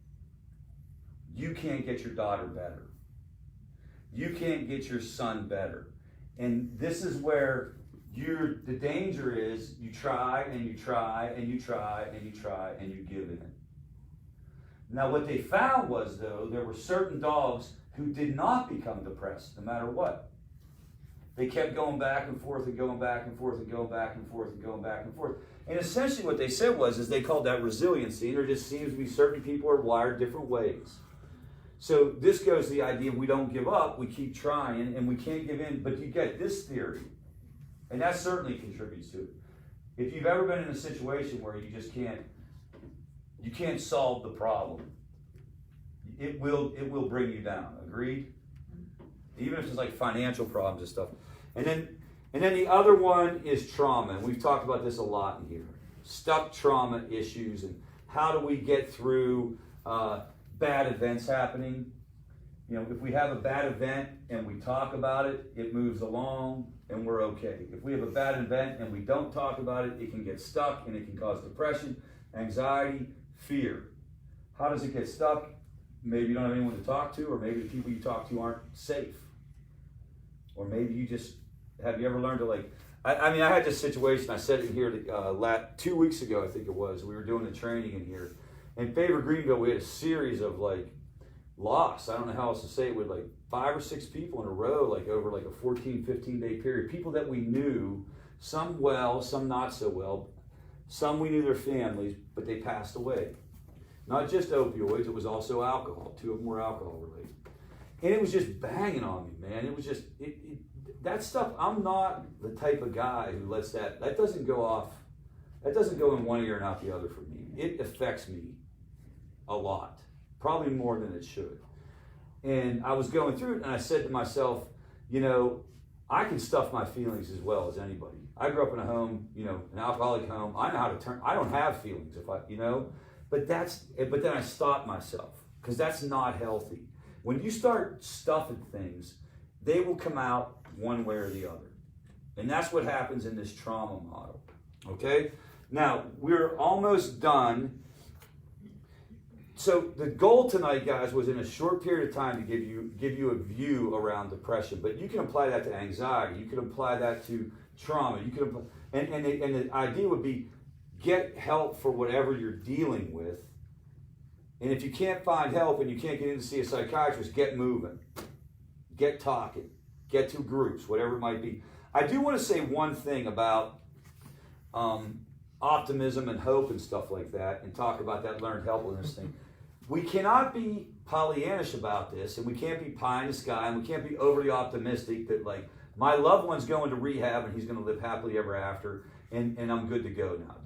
You can't get your daughter better. You can't get your son better. And this is where the danger is you try and you try and you try and you try and you give in. Now what they found was, though, there were certain dogs who did not become depressed no matter what. They kept going back and forth and going back and forth and going back and forth and going back and forth. And essentially what they said is they called that resiliency. There just seems to be certain people are wired different ways. So this goes to the idea we don't give up, we keep trying, and we can't give in. But you get this theory, and that certainly contributes to it. If you've ever been in a situation where you just can't solve the problem, it will bring you down. Agreed? Even if it's like financial problems and stuff. And then the other one is trauma, and we've talked about this a lot in here. Stuck trauma issues, and how do we get through bad events happening. You know, if we have a bad event and we talk about it, it moves along and we're okay. If we have a bad event and we don't talk about it, it can get stuck and it can cause depression, anxiety, fear. How does it get stuck? Maybe you don't have anyone to talk to, or maybe the people you talk to aren't safe. Or maybe you just, have you ever learned to I had this situation, I said it here 2 weeks ago, I think it was. We were doing the training in here. In Favor Greenville, we had a series of loss. I don't know how else to say it, with 5 or 6 people in a row, over a 14, 15-day period. People that we knew, some well, some not so well. Some we knew their families, but they passed away. Not just opioids, it was also alcohol. 2 of them were alcohol related. And it was just banging on me, man. It was just, that stuff, I'm not the type of guy who lets that doesn't go off, that doesn't go in one ear and out the other for me. It affects me a lot, probably more than it should. And I was going through it, and I said to myself, I can stuff my feelings as well as anybody. I grew up in a home, an alcoholic home. I know how to I don't have feelings but then I stopped myself, because that's not healthy. When you start stuffing things, they will come out one way or the other. And that's what happens in this trauma model. Okay? Now, we're almost done. So the goal tonight, guys, was in a short period of time to give you a view around depression. But you can apply that to anxiety. You can apply that to trauma. You can apply, and the idea would be get help for whatever you're dealing with. And if you can't find help and you can't get in to see a psychiatrist, get moving. Get talking. Get to groups, whatever it might be. I do want to say one thing about optimism and hope and stuff like that, and talk about that learned helplessness thing. We cannot be Pollyannish about this, and we can't be pie in the sky, and we can't be overly optimistic that my loved one's going to rehab and he's going to live happily ever after, and I'm good to go now.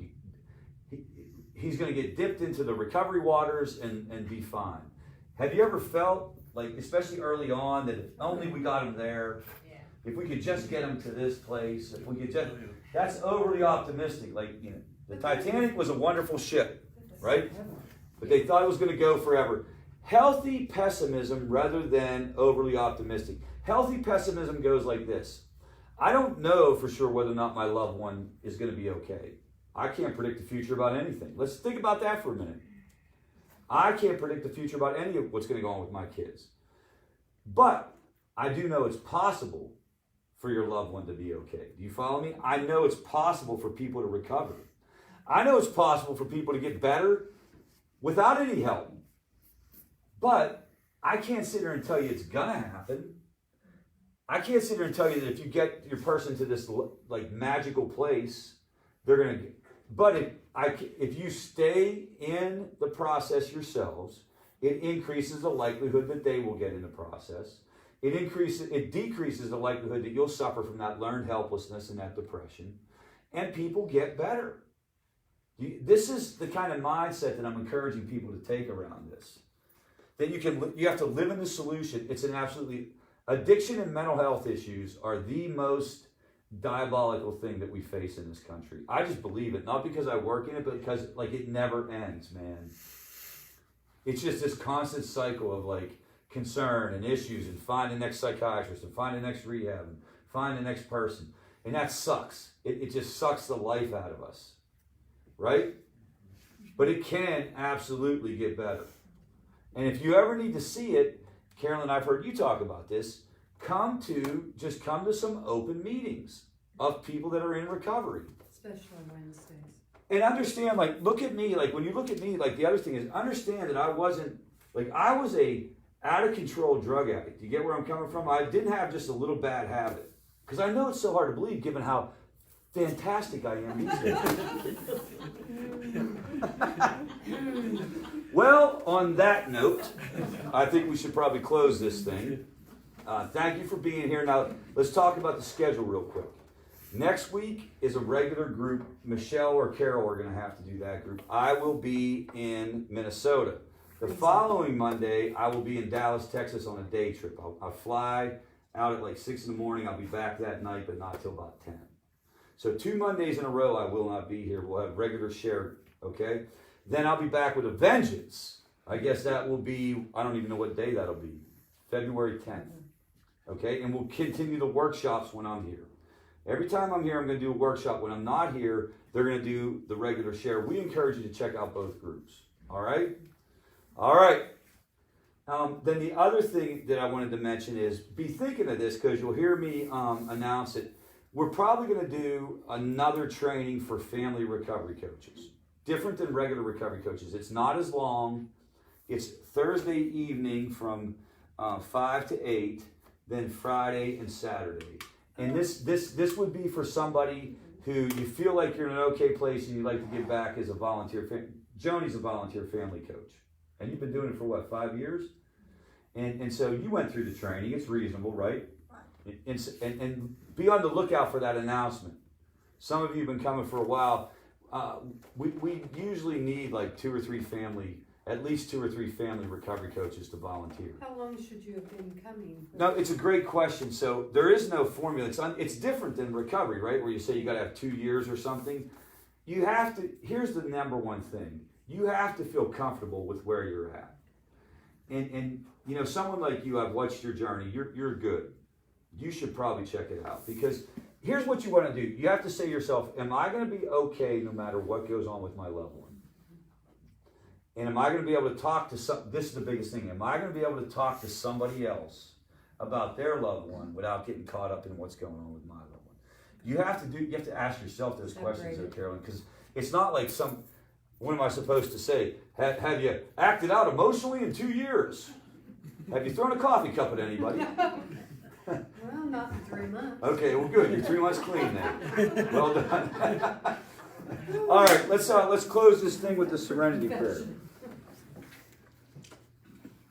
He's going to get dipped into the recovery waters and be fine. Have you ever felt especially early on, that if only we got him there, if we could just get him to this place, if we could just, that's overly optimistic. The Titanic was a wonderful ship, right? But they thought it was going to go forever. Healthy pessimism rather than overly optimistic. Healthy pessimism goes like this. I don't know for sure whether or not my loved one is going to be okay. I can't predict the future about anything. Let's think about that for a minute. I can't predict the future about any of what's going to go on with my kids. But I do know it's possible for your loved one to be okay. Do you follow me? I know it's possible for people to recover. I know it's possible for people to get better without any help. But I can't sit here and tell you it's gonna happen. I can't sit here and tell you that if you get your person to this like magical place, they're gonna get. But if you stay in the process yourselves, it increases the likelihood that they will get in the process. It decreases the likelihood that you'll suffer from that learned helplessness and that depression, and people get better. This is the kind of mindset that I'm encouraging people to take around this. That you have to live in the solution. It's an absolutely, addiction and mental health issues are the most diabolical thing that we face in this country. I just believe it, not because I work in it, but because like it never ends, man. It's just this constant cycle of like concern and issues and find the next psychiatrist and find the next rehab and find the next person. And that sucks. It just sucks the life out of us. Right? But it can absolutely get better. And if you ever need to see it, Carolyn, I've heard you talk about this, come to some open meetings of people that are in recovery. Especially Wednesdays. And understand, like, look at me, like, when you look at me, like, the other thing is, understand that I was a out-of-control drug addict. You get where I'm coming from? I didn't have just a little bad habit. Because I know it's so hard to believe, given how fantastic I am these days. Well, on that note, I think we should probably close this thing. Thank you for being here. Now, let's talk about the schedule real quick. Next week is a regular group. Michelle or Carol are going to have to do that group. I will be in Minnesota. The following Monday, I will be in Dallas, Texas on a day trip. I'll fly out at like 6 in the morning. I'll be back that night, but not till about 10. So 2 Mondays in a row, I will not be here. We'll have regular share, okay? Then I'll be back with a vengeance. I guess that will be, I don't even know what day that'll be. February 10th, okay? And we'll continue the workshops when I'm here. Every time I'm here, I'm going to do a workshop. When I'm not here, they're going to do the regular share. We encourage you to check out both groups, all right? All right. Then the other thing that I wanted to mention is be thinking of this because you'll hear me announce it. We're probably going to do another training for family recovery coaches. Different than regular recovery coaches. It's not as long. It's Thursday evening from 5 to 8, then Friday and Saturday. And this would be for somebody who you feel like you're in an okay place and you'd like to give back as a volunteer. Joni's a volunteer family coach. And you've been doing it for what, 5 years? And so you went through the training. It's reasonable, right? And be on the lookout for that announcement. Some of you have been coming for a while. We usually need like at least two or three family recovery coaches to volunteer. How long should you have been coming? No, it's a great question. So there is no formula. It's different than recovery, right? Where you say you got to have 2 years or something. You have to, here's the number one thing. You have to feel comfortable with where you're at. And you know, someone like you, I've watched your journey. You're good. You should probably check it out because here's what you want to do. You have to say to yourself, am I going to be okay no matter what goes on with my loved one? And am I going to be able to talk to this is the biggest thing. Am I going to be able to talk to somebody else about their loved one without getting caught up in what's going on with my loved one? You have to ask yourself those questions, though, Carolyn, because it's not like what am I supposed to say? Have you acted out emotionally in 2 years? Have you thrown a coffee cup at anybody? Well, not in 3 months. Okay, well, good. You're 3 months clean then. Well done. All right, let's close this thing with the serenity prayer.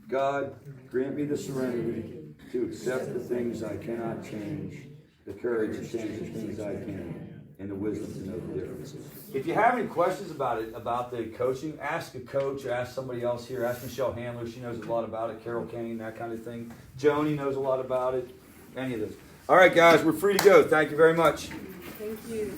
God, grant me the serenity to accept the things I cannot change, the courage to change the things I can, and the wisdom to know the difference. If you have any questions about the coaching, ask a coach, ask somebody else here. Ask Michelle Handler. She knows a lot about it. Carol Kane, that kind of thing. Joni knows a lot about it. Any of those. All right, guys, we're free to go. Thank you very much. Thank you.